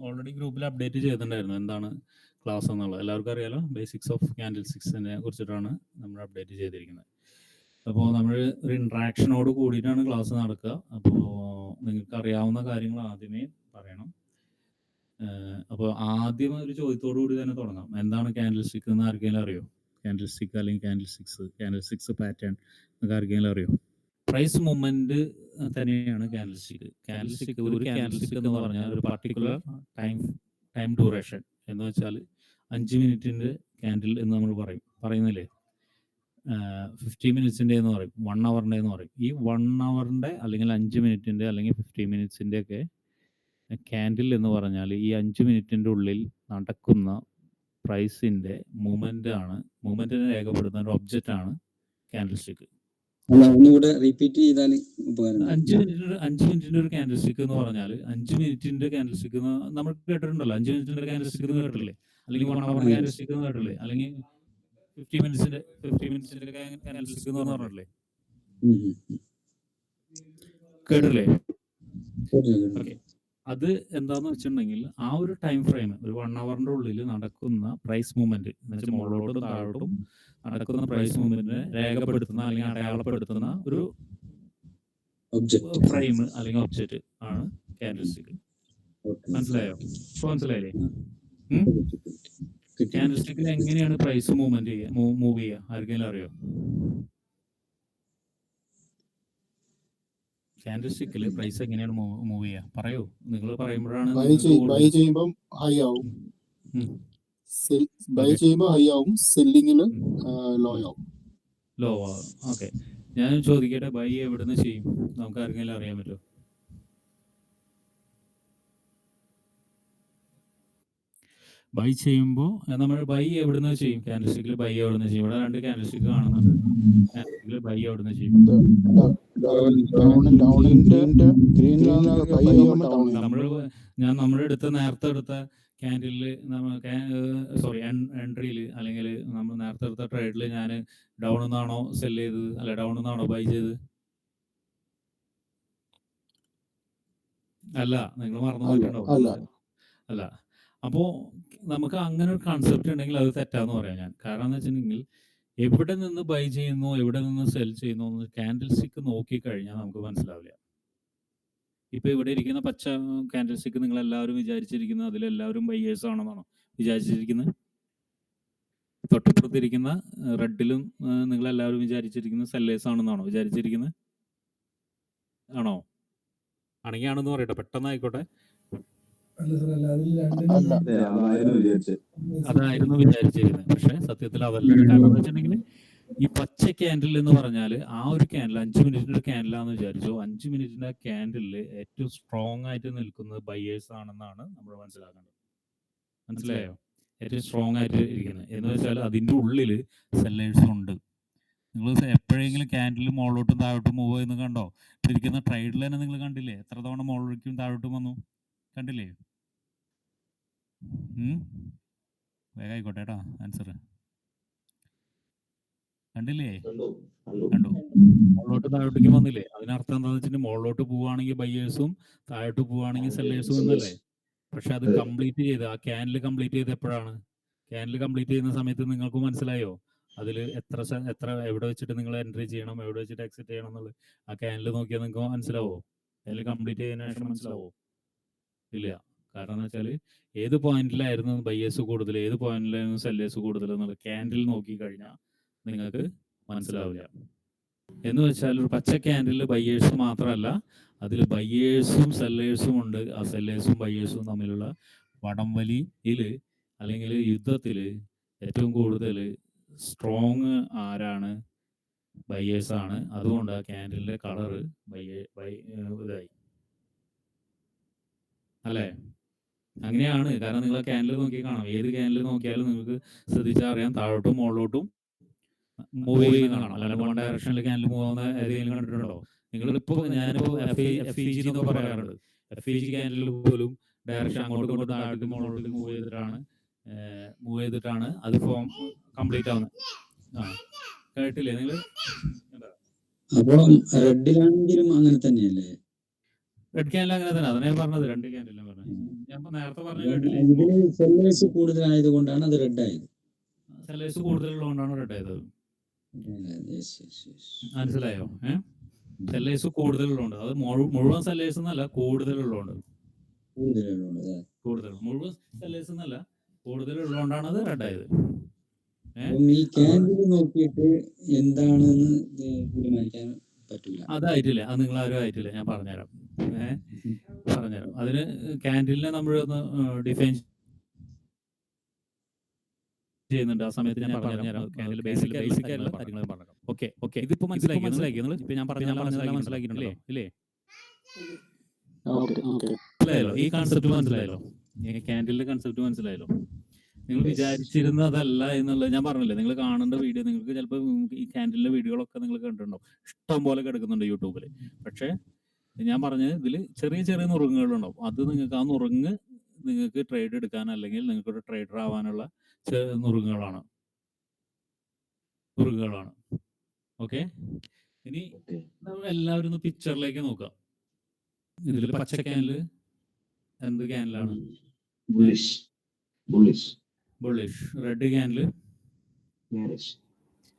Already ഗ്രൂപ്പിൽ update ചെയ്തിട്ടുണ്ടായിരുന്നു എന്താണ് ക്ലാസ് എന്നുള്ളത്. എല്ലാവർക്കും അറിയാലോ, ബേസിക്സ് ഓഫ് ക്യാൻഡിൽ സ്റ്റിക്സിനെ കുറിച്ചിട്ടാണ് നമ്മൾ അപ്ഡേറ്റ് ചെയ്തിരിക്കുന്നത്. അപ്പോൾ നമ്മൾ ഒരു ഇൻട്രാക്ഷനോട് കൂടിയിട്ടാണ് ക്ലാസ് നടക്കുക. അപ്പോൾ നിങ്ങൾക്ക് അറിയാവുന്ന കാര്യങ്ങൾ ആദ്യമേ പറയണം. അപ്പോൾ ആദ്യം ഒരു ചോദ്യത്തോടു കൂടി തന്നെ തുടങ്ങാം. എന്താണ് ക്യാൻഡിൽ സ്റ്റിക്ക് എന്ന് ആർക്കെങ്കിലും അറിയോ? ക്യാൻഡിൽ സ്റ്റിക്ക് അല്ലെങ്കിൽ ക്യാൻഡിൽ സ്റ്റിക്സ് പാറ്റേൺ എന്നൊക്കെ ആർക്കെങ്കിലും അറിയോ? പ്രൈസ് മൂവ്മെന്റ് തന്നെയാണ് ക്യാൻഡിൽ സ്റ്റിക്ക്. ക്യാൻഡിൽ സ്റ്റിക്ക്, ഒരു ക്യാൻഡിൽ സ്റ്റിക്ക് എന്ന് പറഞ്ഞാൽ ഒരു പർട്ടിക്കുലർ ടൈം ഡ്യൂറേഷൻ എന്ന് വെച്ചാൽ 5 മിനിറ്റിന്റെ ക്യാൻഡിൽ എന്ന് നമ്മൾ പറയുന്നില്ലേ, 50 മിനിറ്റ്സിൻ്റെ എന്ന് പറയും, 1 അവറിൻ്റെ എന്ന് പറയും. ഈ 1 അവറിൻ്റെ അല്ലെങ്കിൽ 5 മിനിറ്റിൻ്റെ അല്ലെങ്കിൽ 50 മിനിറ്റ്സിൻ്റെ ഒക്കെ ക്യാൻഡിൽ എന്ന് പറഞ്ഞാൽ ഈ 5 മിനിറ്റിൻ്റെ ഉള്ളിൽ നടക്കുന്ന പ്രൈസിൻ്റെ മൂവ്മെന്റിനെ രേഖപ്പെടുത്തുന്ന ഒരു ഒബ്ജക്റ്റ് ആണ് ക്യാൻഡിൽ സ്റ്റിക്ക്. 5 മിനിറ്റിന്റെ ഒരു ക്യാൻഡിൽ സ്റ്റിക്ക് എന്ന് പറഞ്ഞാൽ 5 മിനിറ്റിന്റെ ക്യാൻഡിൽ സ്റ്റിക്ക് നമ്മൾ കേട്ടിട്ടുണ്ടല്ലോ. 5 മിനിറ്റിന്റെ ക്യാൻഡിൽ സ്റ്റിക്ക് എന്ന് കേട്ടില്ലേ? അല്ലെങ്കിൽ 1 അവർ ക്യാൻഡിൽ സ്റ്റിക്ക് എന്ന് കേട്ടില്ലേ? അല്ലെങ്കിൽ 50 മിനിറ്റ്സിന്റെ ക്യാൻഡിൽ സ്റ്റിക്ക് എന്ന് പറഞ്ഞിട്ടില്ലേ? കേട്ടില്ലേ? ഓക്കെ, അത് എന്താന്ന് വെച്ചിട്ടുണ്ടെങ്കിൽ ആ ഒരു ടൈം ഫ്രെയിം, ഒരു 1 അവറിന്റെ ഉള്ളിൽ നടക്കുന്ന പ്രൈസ് മൂവ്മെന്റ് എന്ന് വെച്ചാൽ മുകളിലോട്ടും താഴോട്ടും നടക്കുന്ന പ്രൈസ് മൂവ്മെന്റിനെ രേഖപ്പെടുത്തുന്ന അല്ലെങ്കിൽ അടയാളപ്പെടുത്തുന്ന ഒരു ഫ്രെയിം അല്ലെങ്കിൽ ഒബ്ജക്റ്റ് ആണ് ക്യാൻഡിൽ സ്റ്റിക്ക്. മനസ്സിലായോ? മനസ്സിലായില്ലേ? ക്യാൻഡിൽ സ്റ്റിക്കിൽ എങ്ങനെയാണ് പ്രൈസ് മൂവ് ചെയ്യുക? ആർക്കെങ്കിലും അറിയോ? ക്യാൻഡിൽ സ്റ്റിക്കിൽ പ്രൈസ് എങ്ങനെയാണ് മൂവ് ചെയ്യുക? പറയൂ. നിങ്ങൾ പറയുമ്പോഴാണ് ബൈ ചെയ്യുമ്പോൾ ഹൈ ആവും, ബൈ ചെയ്യുമ്പോൾ ഹൈ ആവും, സെല്ലിങ്ങിൽ ലോ ആവും. ലോ ആവും. ഓക്കെ, ഞാൻ ചോദിക്കട്ടെ, ബൈ എവിടുന്ന് ചെയ്യും? നമുക്ക് ആർക്കെങ്കിലും അറിയാൻ പറ്റുമോ? ബൈ ചെയ്യുമ്പോൾ നമ്മൾ ബൈ എവിടുന്ന് ചെയ്യും? ക്യാൻഡിൽ സ്റ്റിക്കിൽ ബൈ എവിടുന്ന് ചെയ്യും? ഇവിടെ 2 ക്യാൻഡിൽ സ്റ്റിക്ക് കാണുന്നുണ്ട്. ക്യാൻഡിൽ സ്റ്റിക്കിൽ ബൈ എവിടുന്ന് ചെയ്യും? നമ്മൾ നേരത്തെ എടുത്ത ക്യാൻഡിലിൽ എൻട്രിയിൽ അല്ലെങ്കിൽ നമ്മൾ നേരത്തെ എടുത്ത ട്രേഡിൽ ഞാൻ ഡൗൺ എന്നാണോ സെൽ ചെയ്തത്, അല്ല ഡൗൺ എന്നാണോ ബൈ ചെയ്തത്? അല്ല, നിങ്ങൾ മറന്നു പോയിട്ടുണ്ടോ? അല്ല. അപ്പോൾ നമുക്ക് അങ്ങനെ ഒരു കൺസെപ്റ്റ് ഉണ്ടെങ്കിൽ അത് തെറ്റാന്ന് പറയാം ഞാൻ. കാരണം എന്ന് വെച്ചിട്ടുണ്ടെങ്കിൽ എവിടെ നിന്ന് ബൈ ചെയ്യുന്നു, എവിടെ നിന്ന് സെൽ ചെയ്യുന്നു എന്ന് ക്യാൻഡിൽ സ്റ്റിക്ക് നോക്കിക്കഴിഞ്ഞാൽ നമുക്ക് മനസ്സിലാവില്ല. ഇപ്പൊ ഇവിടെ ഇരിക്കുന്ന പച്ച ക്യാൻഡിൽ സ്റ്റിക്ക് നിങ്ങൾ എല്ലാവരും വിചാരിച്ചിരിക്കുന്നത് അതിലെല്ലാവരും ബൈയേഴ്സ് ആണെന്നാണോ വിചാരിച്ചിരിക്കുന്നത്? തൊട്ടപ്പുറത്തിരിക്കുന്ന റെഡിലും നിങ്ങൾ എല്ലാവരും വിചാരിച്ചിരിക്കുന്നത് സെല്ലേഴ്സ് ആണെന്നാണോ വിചാരിച്ചിരിക്കുന്നത്? ആണോ? ആണെങ്കിൽ ആണെന്ന് പറയട്ടെ, പെട്ടെന്ന് ആയിക്കോട്ടെ. അതായിരുന്നു വിചാരിച്ചിരുന്നത്, പക്ഷെ സത്യത്തിൽ അതല്ല. കാരണം എന്ന് വെച്ചിട്ടുണ്ടെങ്കിൽ ഈ പച്ച ക്യാൻഡിൽ എന്ന് പറഞ്ഞാൽ ആ ഒരു ക്യാൻഡിൽ 5 മിനിറ്റിന്റെ ക്യാൻഡിലാന്ന് വിചാരിച്ചു. 5 മിനിറ്റിന്റെ ക്യാൻഡിലിൽ ഏറ്റവും സ്ട്രോങ് ആയിട്ട് നിൽക്കുന്നത് ബൈയേഴ്സ് ആണെന്നാണ് നമ്മൾ മനസ്സിലാക്കേണ്ടത്. മനസ്സിലായോ? ഏറ്റവും സ്ട്രോങ് ആയിട്ട് ഇരിക്കുന്നത് എന്ന് വെച്ചാൽ അതിൻ്റെ ഉള്ളിൽ സെല്ലേഴ്സും ഉണ്ട്. നിങ്ങൾ എപ്പോഴെങ്കിലും ക്യാൻഡിൽ മുകളിലോട്ടും താഴോട്ടും മൂവ് ചെയ്യുന്നത് കണ്ടോ? ഇരിക്കുന്ന ട്രേഡിൽ തന്നെ നിങ്ങൾ കണ്ടില്ലേ എത്ര തവണ മുകളിലേക്കും താഴോട്ടും വന്നു? കണ്ടില്ലേ? വേഗം ആയിക്കോട്ടെ കേട്ടോ ആൻസർ. കണ്ടില്ലേ? കണ്ടു. മുകളിലോട്ട് താഴോട്ടേക്ക് വന്നില്ലേ? അതിനർത്ഥം എന്താണെന്ന് വെച്ചിട്ടുണ്ടെങ്കിൽ മുകളിലോട്ട് പോവുകയാണെങ്കിൽ ബയ്യേഴ്സും താഴോട്ട് പോവുകയാണെങ്കിൽ സെല്ലേഴ്സും എന്നല്ലേ? പക്ഷെ അത് കംപ്ലീറ്റ് ചെയ്ത് ആ ക്യാൻഡിൽ കംപ്ലീറ്റ് ചെയ്ത് എപ്പോഴാണ്? ക്യാൻഡിൽ കംപ്ലീറ്റ് ചെയ്യുന്ന സമയത്ത് നിങ്ങൾക്ക് മനസ്സിലായോ അതിൽ എത്ര എവിടെ വെച്ചിട്ട് നിങ്ങൾ എൻട്രി ചെയ്യണം, എവിടെ വെച്ചിട്ട് എക്സിറ്റ് ചെയ്യണം എന്നുള്ളത് ആ ക്യാൻഡിൽ നോക്കിയാൽ നിങ്ങൾക്ക് മനസ്സിലാവോ? ക്യാൻഡിൽ കംപ്ലീറ്റ് ചെയ്തതിനു ശേഷം മനസ്സിലാവോ? ഇല്ല. കാരണം എന്ന് വെച്ചാൽ ഏത് പോയിന്റിലായിരുന്നു ബയ്യേഴ്സ് കൂടുതൽ, ഏത് പോയിന്റിലായിരുന്നു സെല്ലേഴ്സ് കൂടുതൽ എന്നുള്ളത് ക്യാൻഡിൽ നോക്കി കഴിഞ്ഞാൽ നിങ്ങൾക്ക് മനസ്സിലാവില്ല. എന്ന് വെച്ചാൽ ഒരു പച്ച ക്യാൻഡിൽ ബയ്യേഴ്സ് മാത്രമല്ല, അതിൽ ബയ്യേഴ്സും സെല്ലേഴ്സും ഉണ്ട്. ആ സെല്ലേഴ്സും ബയ്യേഴ്സും തമ്മിലുള്ള വടംവലിയിൽ അല്ലെങ്കിൽ യുദ്ധത്തിൽ ഏറ്റവും കൂടുതൽ സ്ട്രോങ് ആരാണ്? ബയ്യേഴ്സ് ആണ്. അതുകൊണ്ട് ആ ക്യാൻഡിലിന്റെ കളറ് ഇതായി അല്ലേ? അങ്ങനെയാണ്. കാരണം നിങ്ങൾ ക്യാൻഡിൽ നോക്കി കാണാം, ഏത് ക്യാൻഡിൽ നോക്കിയാലും നിങ്ങൾക്ക് ശ്രദ്ധിച്ചാൽ അറിയാം താഴോട്ടും മുകളിലോട്ടും മൂവ് ചെയ്യുന്ന കാണാം. അല്ലാണ്ട് 1 ഡയറക്ഷനിൽ ക്യാൻഡിൽ മൂവ് ആവുന്ന ഏതെങ്കിലും കണ്ടിട്ടുണ്ടോ? നിങ്ങളിപ്പോൾ ഞാനിപ്പോൾ FEG എന്നൊക്കെ പറയാറുണ്ട്. FEG ക്യാൻഡിൽ പോലും ഡയറക്ഷൻ അങ്ങോട്ടും ഇങ്ങോട്ടും താഴോട്ടും മുകളിലോട്ടും മൂവ് ചെയ്തിട്ടാണ് അത് ഫോം കംപ്ലീറ്റ് ആവുന്നത്. കേട്ടില്ലേ നിങ്ങൾ? അപ്പോൾ റെഡിലാണെങ്കിലും അങ്ങനെ തന്നെയല്ലേ? റെഡ് ക്യാൻഡിൽ അങ്ങനെ തന്നെ, അതാണ് ഞാൻ പറഞ്ഞത്. 2 ക്യാൻഡിലും പറഞ്ഞത് ഞാൻ നേരത്തെ പറഞ്ഞ കേട്ടില്ലേ? ഇതില് സെല്ലേഴ്സ് കൂടുതലായത് കൊണ്ടാണ് അത് റെഡ് ആയത്. സെല്ലേഴ്സ് കൂടുതലുള്ളതുകൊണ്ടാണ് റെഡ് ആയത്. Yes, yes, yes. മനസ്സിലായോ? സെല്ലേഴ്സ് കൂടുതലുള്ളതുകൊണ്ട്, അത് മുഴുവൻ സെല്ലേഴ്സ് എന്നല്ല, കൂടുതലുള്ളതുകൊണ്ട്. കൂടുതലുള്ളത്. കൂടുതൽ മുഴുവൻ സെല്ലേഴ്സ് എന്നല്ല, കൂടുതലുള്ളതുകൊണ്ടാണ് അത് റെഡ് ആയത്. അപ്പം ഈ ക്യാൻഡിൽ നോക്കിയിട്ട് എന്താണെന്ന് തീരുമാനിക്കാൻ പറ്റില്ല. അതായിട്ടില്ല, അത് നിങ്ങൾ ആരും ആയിട്ടില്ല. ഞാൻ പറഞ്ഞുതരാം. പറഞ്ഞുതരാം. അതിന് ക്യാൻഡിലിനെ നമ്മൾ ഒന്ന് ഡിഫൈൻ ചെയ്യുന്നുണ്ട്. ആ സമയത്ത് ഞാൻ പറഞ്ഞുതരാം. ക്യാൻഡിൽ ബേസിക് ആയിട്ടുള്ള കാര്യങ്ങൾ പറഞ്ഞു. ഓക്കെ ഇതിപ്പോ മനസ്സിലാക്കി നിങ്ങൾ? ഇപ്പൊ ഞാൻ മനസ്സിലാക്കിയിട്ടുണ്ടല്ലോ ഇല്ലേ? മനസ്സിലായല്ലോ? ഈ കൺസെപ്റ്റ് മനസ്സിലായല്ലോ? ക്യാൻഡിലിന്റെ കൺസെപ്റ്റ് മനസ്സിലായല്ലോ? നിങ്ങൾ വിചാരിച്ചിരുന്നതല്ല എന്നുള്ളത് ഞാൻ പറഞ്ഞില്ലേ. നിങ്ങൾ കാണേണ്ട വീഡിയോ, നിങ്ങൾക്ക് ചിലപ്പോൾ ഈ ക്യാൻഡിലിന്റെ വീഡിയോകളൊക്കെ നിങ്ങൾ കണ്ടിട്ടുണ്ടാവും. ഇഷ്ടം പോലെ കിടക്കുന്നുണ്ട് യൂട്യൂബിൽ. പക്ഷേ ഞാൻ പറഞ്ഞത് ഇതിൽ ചെറിയ ചെറിയ നുറുങ്ങുകളുണ്ടാവും. അത് നിങ്ങൾക്ക് ആ നുറുങ്ങ് നിങ്ങൾക്ക് ട്രേഡ് എടുക്കാൻ, അല്ലെങ്കിൽ നിങ്ങൾക്കൊരു ട്രേഡർ ആവാനുള്ള നുറുങ്ങുകളാണ്. ഓക്കെ, ഇനി എല്ലാവരും ഒന്ന് പിക്ചറിലേക്ക് നോക്കാം. ഇതിൽ പച്ച ക്യാനിൽ എന്ത് ക്യാനിലാണ്? ബുള്ളിഷ്. റെഡ് ക്യാനിൽ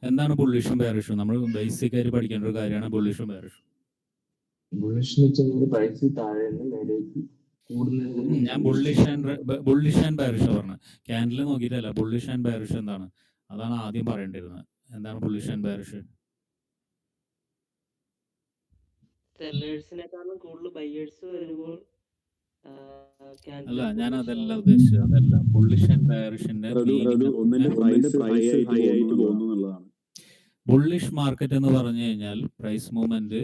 എന്താണ് ബുള്ളിഷും ബെയറിഷും? നമ്മൾ ബേസിക് ആയിട്ട് പഠിക്കേണ്ട ഒരു കാര്യമാണ് ബുള്ളിഷും ബെയറിഷും. ഞാൻ ബുള്ളിഷ് ആൻഡ് ബെയറിഷ് പറഞ്ഞു. ക്യാൻഡിൽ നോക്കിയിട്ടല്ല. ബുള്ളിഷ് ആൻഡ് ബെയറിഷ് എന്താണ്? അതാണ് ആദ്യം പറയേണ്ടിരുന്നത്. എന്താണ് ബുള്ളിഷ് ആൻഡ് ബെയറിഷ്? സെല്ലേഴ്സിനെക്കാളും കൂടുതൽ ബയേഴ്സ് വരുമ്പോൾ അല്ല, ഞാൻ അതല്ല ഉദ്ദേശിച്ചത്. അതല്ല ബുള്ളിഷ് ആൻഡ് ബെയറിഷിന്റെ ബുള്ളിഷ് മാർക്കറ്റ് എന്ന് പറഞ്ഞു കഴിഞ്ഞാൽ പ്രൈസ് മൂവ്മെന്റ്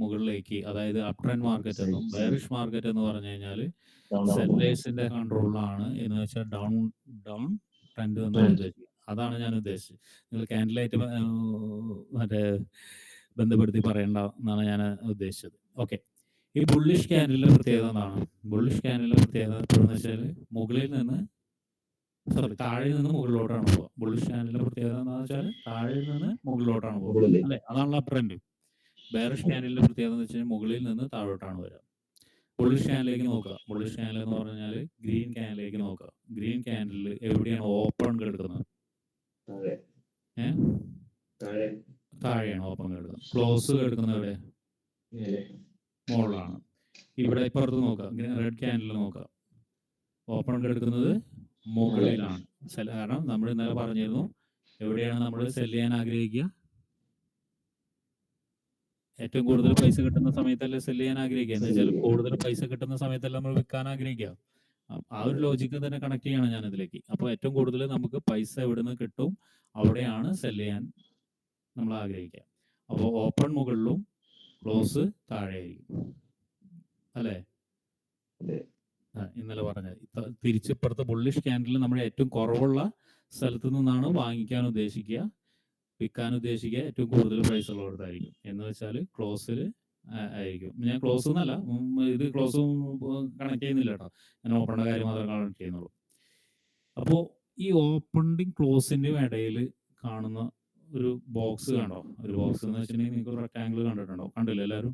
മുകളിലേക്ക്, അതായത് അപ് ട്രെൻഡ് മാർക്കറ്റ് എന്നും, ബെയറിഷ് മാർക്കറ്റ് എന്ന് പറഞ്ഞു കഴിഞ്ഞാൽ സെല്ലേഴ്സിന്റെ കൺട്രോളിലാണ്, എന്ന് വെച്ചാൽ ഡൗൺ ട്രെൻഡ് എന്നാണ് ഉദ്ദേശിക്കുന്നത്. അതാണ് ഞാൻ ഉദ്ദേശിച്ചത്. നിങ്ങൾ ക്യാൻഡിലായിട്ട് മറ്റേ ബന്ധപ്പെടുത്തി പറയണ്ട എന്നാണ് ഞാൻ ഉദ്ദേശിച്ചത്. ഓക്കെ, ഈ ബുള്ളിഷ് ക്യാൻഡിലിന്റെ പ്രത്യേകത എന്താണ്? ബുള്ളിഷ് ക്യാൻഡിലിന്റെ പ്രത്യേകത എന്ന് വെച്ചാൽ താഴെ നിന്ന് മുകളിലോട്ടാണ് പോവുക. ബുള്ളിഷ് ക്യാൻഡിലിന്റെ പ്രത്യേകത എന്താണെന്ന് വെച്ചാൽ താഴെ നിന്ന് മുകളിലോട്ടാണ് പോകുക, അല്ലെ? അതാണല്ലോ ട്രെൻഡ്. ബെയറിഷ് ക്യാൻഡിലിന്റെ പ്രത്യേകത എന്ന് വെച്ചാൽ മുകളിൽ നിന്ന് താഴോട്ടാണ് വരിക. ബുള്ളിഷ് ക്യാൻഡിലേക്ക് നോക്കുക. ബുള്ളിഷ് ക്യാൻഡിൽ എന്ന് പറഞ്ഞാൽ ഗ്രീൻ ക്യാൻഡിലേക്ക് നോക്കുക. ഗ്രീൻ ക്യാൻഡിൽ എവിടെയാണ് ഓപ്പൺ കിടക്കുന്നത്? താഴെയാണ് ഓപ്പൺ കിടക്കുന്നത്. ക്ലോസ് കിടക്കുന്നത് എവിടെ? മുകളിലാണ്. ഇവിടെ ഇപ്പുറത്ത് നോക്കുക. റെഡ് ക്യാൻഡിൽ നോക്കുക. ഓപ്പൺ കിടക്കുന്നത് മുകളിലാണ്. കാരണം നമ്മൾ ഇന്നലെ പറഞ്ഞിരുന്നു, എവിടെയാണ് നമ്മൾ സെല് ചെയ്യാൻ ആഗ്രഹിക്കുക? ഏറ്റവും കൂടുതൽ പൈസ കിട്ടുന്ന സമയത്തല്ലേ സെല് ചെയ്യാൻ ആഗ്രഹിക്കുക. എന്ന് വെച്ചാൽ കൂടുതൽ പൈസ കിട്ടുന്ന സമയത്തല്ല നമ്മൾ വിൽക്കാൻ ആഗ്രഹിക്കുക. ആ ഒരു ലോജിക്ക് തന്നെ കണക്ട് ചെയ്യണം ഞാൻ ഇതിലേക്ക്. അപ്പോൾ ഏറ്റവും കൂടുതൽ നമുക്ക് പൈസ എവിടെ നിന്ന് കിട്ടും, അവിടെയാണ് സെല് ചെയ്യാൻ നമ്മൾ ആഗ്രഹിക്കുക. അപ്പോൾ ഓപ്പൺ മുകളിലും ക്ലോസ് താഴെയായിരിക്കും, അല്ലേ? ഇന്നലെ പറഞ്ഞത്. തിരിച്ചിപ്പുറത്ത് ബുള്ളിഷ് ക്യാൻഡിൽ നമ്മൾ ഏറ്റവും കുറവുള്ള സ്ഥലത്ത് നിന്നാണ് വാങ്ങിക്കാൻ ഉദ്ദേശിക്കുക, വിൽക്കാൻ ഉദ്ദേശിക്കുക ഏറ്റവും കൂടുതൽ പ്രൈസ് ഉള്ളവരുതായിരിക്കും. എന്ന് വെച്ചാൽ ക്ലോസിൽ ആയിരിക്കും. ഞാൻ ക്ലോസ് എന്നല്ല, ഇത് ക്ലോസും കണക്ട് ചെയ്യുന്നില്ല കേട്ടോ. ഞാൻ ഓപ്പണിന്റെ കാര്യം മാത്രമേ കണക്ട് ചെയ്യുന്നുള്ളൂ. അപ്പോൾ ഈ ഓപ്പണിന്റെയും ക്ലോസിന്റെയും ഇടയിൽ കാണുന്ന ഒരു ബോക്സ് കണ്ടോ? ഒരു ബോക്സ് എന്ന് വെച്ചിട്ടുണ്ടെങ്കിൽ നിങ്ങൾക്ക് റെക്ടാംഗിൾ കണ്ടിട്ടുണ്ടോ? കണ്ടില്ലേ എല്ലാവരും?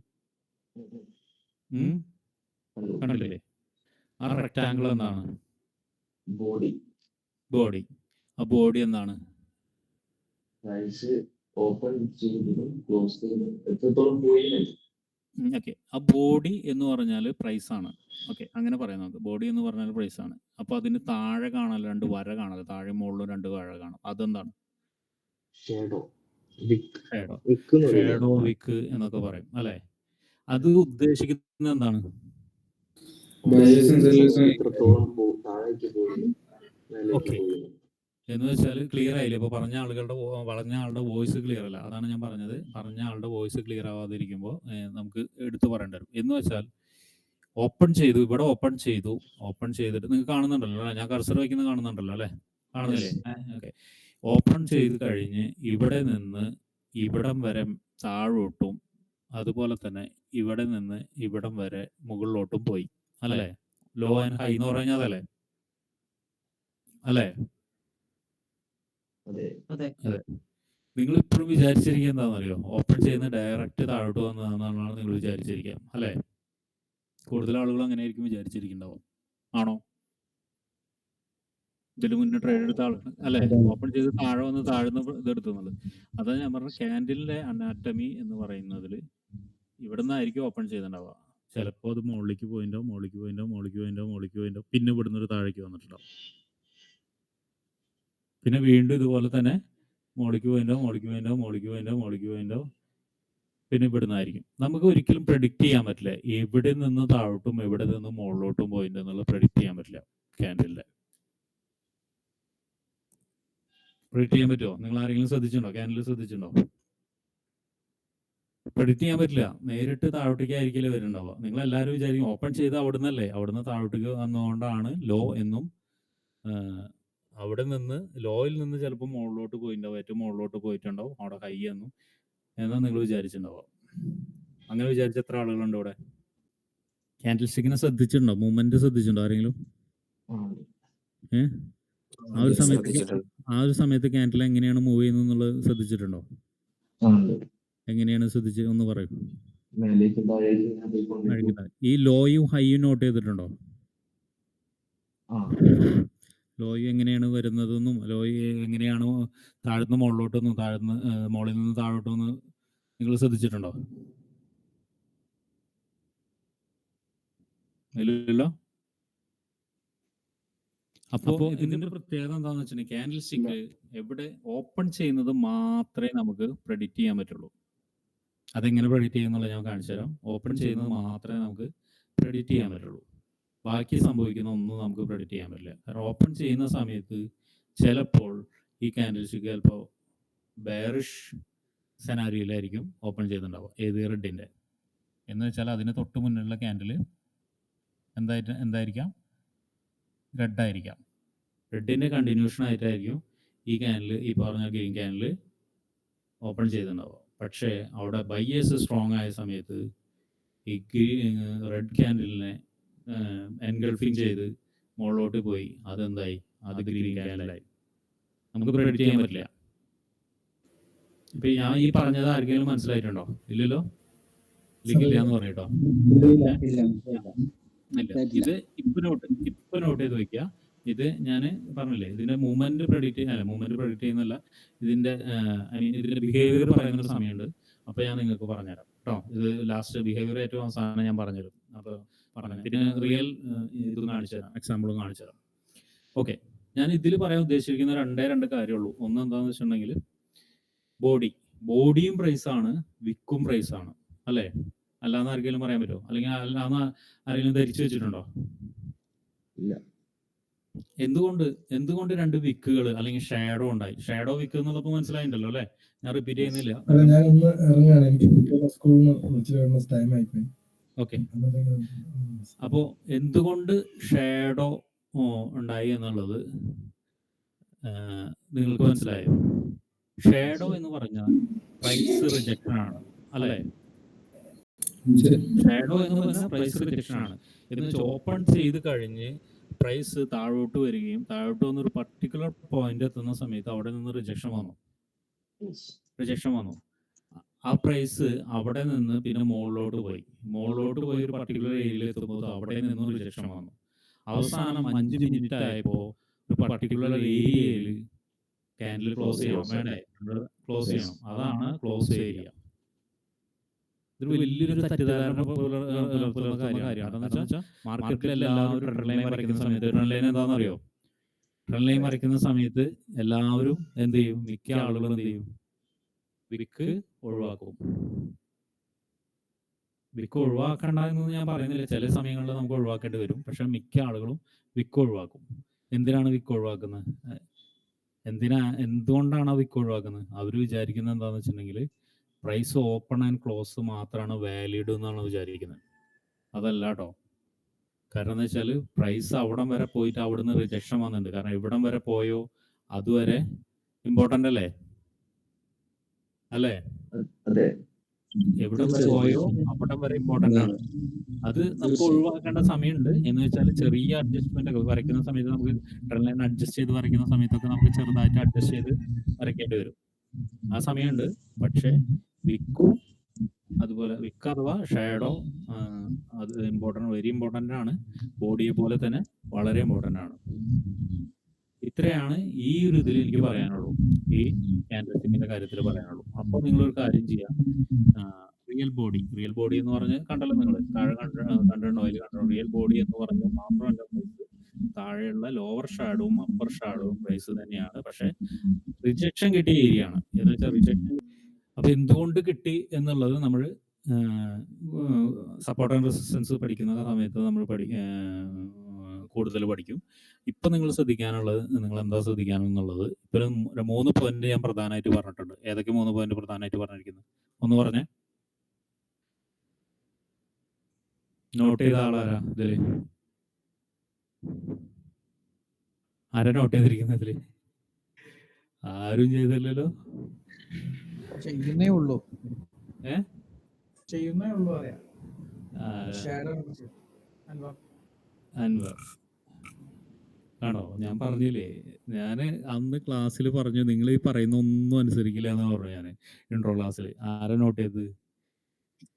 കണ്ടില്ലേ? ആ റെക്ടാംഗിൾ എന്താണ്? ബോഡി. ആ ബോഡി എന്താണ്? ഓക്കെ, ആ ബോഡി എന്ന് പറഞ്ഞാൽ പ്രൈസ് ആണ്. ഓക്കെ, അങ്ങനെ പറയാം നമുക്ക്. ബോഡി എന്ന് പറഞ്ഞാൽ പ്രൈസ് ആണ്. അപ്പൊ അതിന് താഴെ കാണാൻ രണ്ട് വര കാണാം. താഴെ മുകളിലും രണ്ട് വര കാണാം. അതെന്താണ്? ഷേഡോ, വിക്ക് എന്നൊക്കെ പറയും, അല്ലെ? അത് ഉദ്ദേശിക്കുന്നത് എന്താണ്? ഓക്കെ, എന്ന് വെച്ചാൽ ക്ലിയർ ആയില്ലേ? ഇപ്പൊ പറഞ്ഞ ആളുടെ വോയിസ് ക്ലിയർ അല്ല. അതാണ് ഞാൻ പറഞ്ഞത്. പറഞ്ഞ ആളുടെ വോയിസ് ക്ലിയർ ആവാതിരിക്കുമ്പോൾ നമുക്ക് എടുത്തു പറയേണ്ടി വരും. എന്ന് വെച്ചാൽ ഓപ്പൺ ചെയ്തു, ഇവിടെ ഓപ്പൺ ചെയ്തിട്ട് നിങ്ങൾക്ക് കാണുന്നുണ്ടല്ലോ അല്ലേ? ഞാൻ കർസർ വയ്ക്കുന്നത് കാണുന്നുണ്ടല്ലോ അല്ലേ? കാണുന്നില്ലേ? ഓക്കെ, ഓപ്പൺ ചെയ്ത് കഴിഞ്ഞ് ഇവിടെ നിന്ന് ഇവിടം വരെ താഴോട്ടും, അതുപോലെ തന്നെ ഇവിടെ നിന്ന് ഇവിടം വരെ മുകളിലോട്ടും പോയി, അല്ലേ? ലോ ആൻഡ് ഹൈ എന്ന് പറഞ്ഞാൽ അതല്ലേ? അല്ലേ? അതെ. നിങ്ങൾ ഇപ്പോഴും വിചാരിച്ചിരിക്കുക എന്താണെന്നറിയോ? ഓപ്പൺ ചെയ്യുന്ന ഡയറക്റ്റ് താഴോട്ട് വന്നതെന്നാണ് നിങ്ങൾ വിചാരിച്ചിരിക്കുക, അല്ലേ? കൂടുതൽ ആളുകൾ അങ്ങനെ ആയിരിക്കും വിചാരിച്ചിരിക്കുന്നുണ്ടാവും. ആണോ? ഇതിന് മുന്നേ ട്രേഡ് എടുത്ത ആൾ അല്ലേ? ഓപ്പൺ ചെയ്ത് താഴെ വന്ന് താഴ്ന്ന് ഇതെടുത്തു എന്നുള്ളത്. അതാ ഞാൻ പറഞ്ഞ ക്യാൻഡിലിന്റെ അനാറ്റമി എന്ന് പറയുന്നതിൽ ഇവിടെ നിന്നായിരിക്കും ഓപ്പൺ ചെയ്തിട്ടുണ്ടാവുക. ചിലപ്പോൾ അത് മുകളിലേക്ക് പോയിണ്ടാവും, പിന്നെ ഇവിടുന്ന് ഒരു താഴേക്ക് വന്നിട്ടുണ്ടാവും. പിന്നെ വീണ്ടും ഇതുപോലെ തന്നെ മുകളിലേക്ക് പോയിണ്ടാവും, പിന്നെ ഇവിടുന്നായിരിക്കും. നമുക്ക് ഒരിക്കലും പ്രെഡിക്റ്റ് ചെയ്യാൻ പറ്റില്ല എവിടെ നിന്ന് താഴോട്ടും എവിടെ നിന്ന് മുകളിലോട്ടും പോയിന്റ് എന്നുള്ളത് പ്രെഡിക്റ്റ് ചെയ്യാൻ പറ്റില്ല ക്യാൻഡിലിന്റെ. പ്രെഡിക്റ്റ് ചെയ്യാൻ പറ്റുമോ? നിങ്ങൾ ആരെങ്കിലും ശ്രദ്ധിച്ചിട്ടുണ്ടോ? ക്യാൻഡിൽ ശ്രദ്ധിച്ചിട്ടുണ്ടോ? പ്രെഡിക്റ്റ് ചെയ്യാൻ പറ്റില്ല. നേരിട്ട് താഴോട്ടേക്ക് ആയിരിക്കില്ല വരുന്നുണ്ടാവുക. നിങ്ങൾ എല്ലാവരും വിചാരിക്കും ഓപ്പൺ ചെയ്ത് അവിടുന്നല്ലേ, അവിടുന്ന് താഴോട്ടേക്ക് വന്നുകൊണ്ടാണ് ലോ എന്നും, അവിടെ നിന്ന് ലോയിൽ നിന്ന് ചിലപ്പോൾ മുകളിലോട്ട് പോയിട്ടുണ്ടാവും, ഏറ്റവും മുകളിലോട്ട് പോയിട്ടുണ്ടാവും അവിടെ ഹൈ എന്നും എന്നാ നിങ്ങൾ വിചാരിച്ചിട്ടുണ്ടാവുക. അങ്ങനെ വിചാരിച്ച എത്ര ആളുകളുണ്ട് ഇവിടെ? ക്യാൻഡിൽ സ്റ്റിക്കിനെ ശ്രദ്ധിച്ചിട്ടുണ്ടോ? മൂവ്മെന്റ് ശ്രദ്ധിച്ചിട്ടുണ്ടോ ആരെങ്കിലും? ആ ഒരു സമയത്ത് ക്യാൻഡിൽ എങ്ങനെയാണ് മൂവ് ചെയ്യുന്നത് എന്നുള്ളത് ശ്രദ്ധിച്ചിട്ടുണ്ടോ? എങ്ങനെയാണ് ശ്രദ്ധിച്ച് ഒന്ന് പറയൂ. ഈ ലോയും ഹൈയും നോട്ട് ചെയ്തിട്ടുണ്ടോ? ലോയ് എങ്ങനെയാണ് വരുന്നതെന്നും ലോയ് എങ്ങനെയാണ് താഴ്ന്ന് മുകളിലോട്ടൊന്നും മുകളിൽ നിന്ന് താഴോട്ടൊന്നും നിങ്ങൾ ശ്രദ്ധിച്ചിട്ടുണ്ടോ? ഇല്ലല്ലോ. അപ്പോൾ ഇതിന്റെ പ്രത്യേകത എന്താണെന്ന് വെച്ചിട്ടുണ്ടെങ്കിൽ ക്യാൻഡിൽ സ്റ്റിക്ക് എവിടെ ഓപ്പൺ ചെയ്യുന്നത് മാത്രമേ നമുക്ക് പ്രെഡിക്റ്റ് ചെയ്യാൻ പറ്റുള്ളൂ. അതെങ്ങനെ പ്രെഡിക്റ്റ് ചെയ്യുന്നുള്ളത് ഞാൻ കാണിച്ചു തരാം. ഓപ്പൺ ചെയ്യുന്നത് മാത്രമേ നമുക്ക് പ്രെഡിക്റ്റ് ചെയ്യാൻ പറ്റുള്ളൂ. ബാക്കി സംഭവിക്കുന്ന ഒന്നും നമുക്ക് പ്രെഡിക്റ്റ് ചെയ്യാൻ പറ്റില്ല. കാരണം ഓപ്പൺ ചെയ്യുന്ന സമയത്ത് ചിലപ്പോൾ ഈ ക്യാൻഡിൽ സ്റ്റിക്ക് ചിലപ്പോൾ ബെയറിഷ് സെനാരിയിലായിരിക്കും ഓപ്പൺ ചെയ്തിട്ടുണ്ടാവുക. ഏത് റെഡിൻ്റെ എന്ന് വെച്ചാൽ അതിന് തൊട്ട് മുന്നിലുള്ള ക്യാൻഡിൽ എന്തായിരിക്കാം? റെഡായിരിക്കാം. റെഡിൻ്റെ കണ്ടിന്യൂഷൻ ആയിട്ടായിരിക്കും ഈ ക്യാൻഡിൽ, ഈ പറഞ്ഞ ഗ്രീൻ ക്യാൻഡിൽ ഓപ്പൺ ചെയ്തിട്ടുണ്ടാവുക. പക്ഷേ അവിടെ ബയേഴ്സ് സ്ട്രോങ് ആയ സമയത്ത് ഈ റെഡ് ക്യാൻഡിലിനെ എൻഗൾഫിങ് ചെയ്ത് മുകളിലോട്ട് പോയി അതെന്തായി? അത് ഗ്രീൻ ക്യാൻഡിലായി. നമുക്ക് പ്രെഡിക്റ്റ് ചെയ്യാൻ പറ്റില്ല. ഇപ്പൊ ഞാൻ ഈ പറഞ്ഞത് ആർക്കെങ്കിലും മനസ്സിലായിട്ടുണ്ടോ? ഇല്ലല്ലോ. ഇല്ല എന്ന് പറയട്ടോ. ഇത് ഇപ്പൊ നോട്ട് ചെയ്ത് വെക്കുക. ഇത് ഞാൻ പറഞ്ഞില്ലേ, ഇതിന്റെ മൂവ്മെന്റ് പ്രെഡിക്റ്റ് ചെയ്യുന്നല്ല, ഇതിന്റെ ബിഹേവിയർ പറയുന്ന സമയമുണ്ട്. അപ്പൊ ഞാൻ നിങ്ങൾക്ക് പറഞ്ഞുതരാം കേട്ടോ. ഇത് ലാസ്റ്റ് ബിഹേവിയർ ഏറ്റവും അവസാനം ഞാൻ പറഞ്ഞുതരും. അപ്പൊ പിന്നെ റിയൽ ഇതും കാണിച്ചു തരാം, എക്സാമ്പിളും കാണിച്ചു തരാം. ഓക്കെ, ഞാൻ ഇതിൽ പറയാൻ ഉദ്ദേശിച്ചിരിക്കുന്ന രണ്ട് കാര്യമുള്ളൂ. ഒന്ന് എന്താന്ന് വെച്ചിട്ടുണ്ടെങ്കിൽ ബോഡിയും പ്രൈസാണ്, വിക്കും പ്രൈസാണ് അല്ലേ? അല്ലാന്ന് ആർക്കെങ്കിലും പറയാൻ പറ്റുമോ? അല്ലെങ്കിൽ അല്ലാന്ന് ആരെങ്കിലും ധരിച്ചു വെച്ചിട്ടുണ്ടോ? ഇല്ല. എന്തുകൊണ്ട് രണ്ട് വിക്കുകൾ അല്ലെങ്കിൽ ഷാഡോ ഉണ്ടായി? ഷാഡോ വിക്ക് എന്നുള്ളപ്പോ മനസ്സിലായിട്ടുണ്ടല്ലോ അല്ലെ? ഞാൻ റിപ്പീറ്റ് ചെയ്യുന്നില്ല. ഓക്കെ, അപ്പോ എന്തുകൊണ്ട് ഷാഡോ ഉണ്ടായി എന്നുള്ളത് നിങ്ങൾക്ക് മനസ്സിലായോ? ഷാഡോ എന്ന് പറഞ്ഞാൽ പ്രൈസ് റിജക്ഷൻ ആണ് അല്ലേ? ഷാഡോ എന്ന് പറഞ്ഞാൽ പ്രൈസ് റിജക്ഷൻ ആണ്. എന്ന് വെച്ചാൽ ഓപ്പൺ ചെയ്ത് കഴിഞ്ഞ് പ്രൈസ് താഴോട്ട് വരികയും താഴോട്ട് വന്നൊരു പർട്ടിക്കുലർ പോയിന്റ് എത്തുന്ന സമയത്ത് അവിടെ നിന്ന് റിജക്ഷൻ വന്നു. ആ പ്രൈസ് അവിടെ നിന്ന് പിന്നെ മുകളിലോട്ട് പോയി ഒരു പർട്ടിക്കുലർ ഏരിയയിൽ എത്തുമ്പോൾ അവിടെ നിന്നും റിജക്ഷൻ വന്നു. അവസാനം 5 മിനിറ്റ് ആയപ്പോൾ ഒരു പർട്ടിക്കുലർ ഏരിയയിൽ ക്യാൻഡിൽ ക്ലോസ് ചെയ്യണം. അതാണ് ക്ലോസ് ഏരിയ. ഇതൊരു വലിയൊരു തെറ്റിദ്ധാരണ പുലർത്തുന്ന കാര്യമാണ്. എന്താണെന്ന് വെച്ചാൽ മാർക്കറ്റിൽ എല്ലാവരും ട്രെൻഡ് ലൈൻ വരയ്ക്കുന്ന സമയത്ത്, ട്രെൻഡ് ലൈൻ എന്താണെന്ന് അറിയോ? ട്രെൻഡ് ലൈൻ വരയ്ക്കുന്ന സമയത്ത് എല്ലാവരും എന്ത് ചെയ്യും? മിക്ക ആളുകളും എന്ത് ചെയ്യും? വിക്ക് ഒഴിവാക്കും. വിക്ക് ഒഴിവാക്കണ്ട എന്ന് ഞാൻ പറയുന്നില്ല, ചില സമയങ്ങളിൽ നമുക്ക് ഒഴിവാക്കേണ്ടി വരും. പക്ഷെ മിക്ക ആളുകളും വിക്ക് ഒഴിവാക്കും. എന്തിനാണ് വിക്ക് ഒഴിവാക്കുന്നത്? എന്തുകൊണ്ടാണ് ആ വിക്ക് ഒഴിവാക്കുന്നത്? അവർ വിചാരിക്കുന്നത് എന്താണെന്ന് വെച്ചിട്ടുണ്ടെങ്കിൽ പ്രൈസ് ഓപ്പൺ ആൻഡ് ക്ലോസ് മാത്രമാണ് വാലിഡ് എന്നാണ് വിചാരിക്കുന്നത്. അതല്ല കേട്ടോ. കാരണം എന്താ വെച്ചാൽ പ്രൈസ് അവിടം വരെ പോയിട്ട് അവിടുന്ന് റിജക്ഷൻ വന്നിട്ടുണ്ട്. കാരണം ഇവിടം വരെ പോയോ അതുവരെ ഇമ്പോർട്ടൻ്റ് അല്ലേ? എവിടെ വരെ പോയോ അവിടം വരെ ഇമ്പോർട്ടൻ്റ് ആണ്. അത് നമുക്ക് ഒഴിവാക്കേണ്ട സമയമുണ്ട്. എന്ന് വെച്ചാൽ ചെറിയ അഡ്ജസ്റ്റ്മെന്റ് ഒക്കെ വരയ്ക്കുന്ന സമയത്ത് നമുക്ക് ട്രെൻഡ് ലൈൻ അഡ്ജസ്റ്റ് ചെയ്ത് വരയ്ക്കുന്ന സമയത്തൊക്കെ നമുക്ക് ചെറുതായിട്ട് അഡ്ജസ്റ്റ് ചെയ്ത് വരയ്ക്കേണ്ടി വരും. ആ സമയമുണ്ട്. പക്ഷേ വിക്കും അതുപോലെ വിക്ക് അഥവാ ഷാഡോ അത് വെരി ഇമ്പോർട്ടൻ്റ് ആണ്. ബോഡിയെ പോലെ തന്നെ വളരെ ഇമ്പോർട്ടൻ്റ് ആണ്. ഇത്രയാണ് ഈ ഒരു ഇതിൽ എനിക്ക് പറയാനുള്ളൂ. ഈ ക്യാൻവാസിങ്ങിന്റെ കാര്യത്തിൽ പറയാനുള്ളൂ. അപ്പോൾ നിങ്ങളൊരു കാര്യം ചെയ്യാം. റിയൽ ബോഡി എന്ന് പറഞ്ഞ് കണ്ടല്ലോ നിങ്ങൾ താഴെ കണ്ടിട്ടുണ്ടോ? അതിൽ കണ്ടോ? റിയൽ ബോഡി എന്ന് പറഞ്ഞ് മാത്രമല്ല പ്രൈസ്, താഴെയുള്ള ലോവർ ഷാഡോവും അപ്പർ ഷാഡോവും പ്രൈസ് തന്നെയാണ്. പക്ഷെ റിജക്ഷൻ കിട്ടിയ ഏരിയ ആണ്. എന്ന് വെച്ചാൽ റിജക്ഷൻ അപ്പൊ എന്തുകൊണ്ട് കിട്ടി എന്നുള്ളത് നമ്മൾ സപ്പോർട്ട് ആൻഡ് റെസിസ്റ്റൻസ് പഠിക്കുന്ന സമയത്ത് നമ്മൾ കൂടുതൽ പഠിക്കും. ഇപ്പൊ നിങ്ങൾ ശ്രദ്ധിക്കാനുള്ളത്, നിങ്ങൾ എന്താ ശ്രദ്ധിക്കാനെന്നുള്ളത് ഇപ്പൊ 3 പോയിന്റ് ഞാൻ പ്രധാനമായിട്ട് പറഞ്ഞിട്ടുണ്ട്. ഏതൊക്കെ 3 പോയിന്റ് പ്രധാനമായിട്ട് പറഞ്ഞിരിക്കുന്നത് ഒന്ന് പറഞ്ഞേ. നോട്ട് ചെയ്ത ആളാരാ ഇതില്? ആരാ നോട്ട് ചെയ്തിരിക്കുന്നത് ഇതില്? ആരും ചെയ്തില്ലല്ലോ. ചെയ്യുന്നേ ഉള്ളൂ. ഏ ചെയ്യുന്നേ ഉള്ളൂ. അറിയാം. അൻവർ ആണോ? ഞാൻ പറഞ്ഞില്ലേ, ഞാൻ അന്ന് ക്ലാസ്സിൽ പറഞ്ഞു നിങ്ങൾ ഈ പറയുന്ന ഒന്നും അനുസരിക്കില്ല എന്ന് പറഞ്ഞു. ഞാൻ ഇൻട്രോ ക്ലാസ്സിൽ ആരാ നോട്ട് ചെയ്തത്?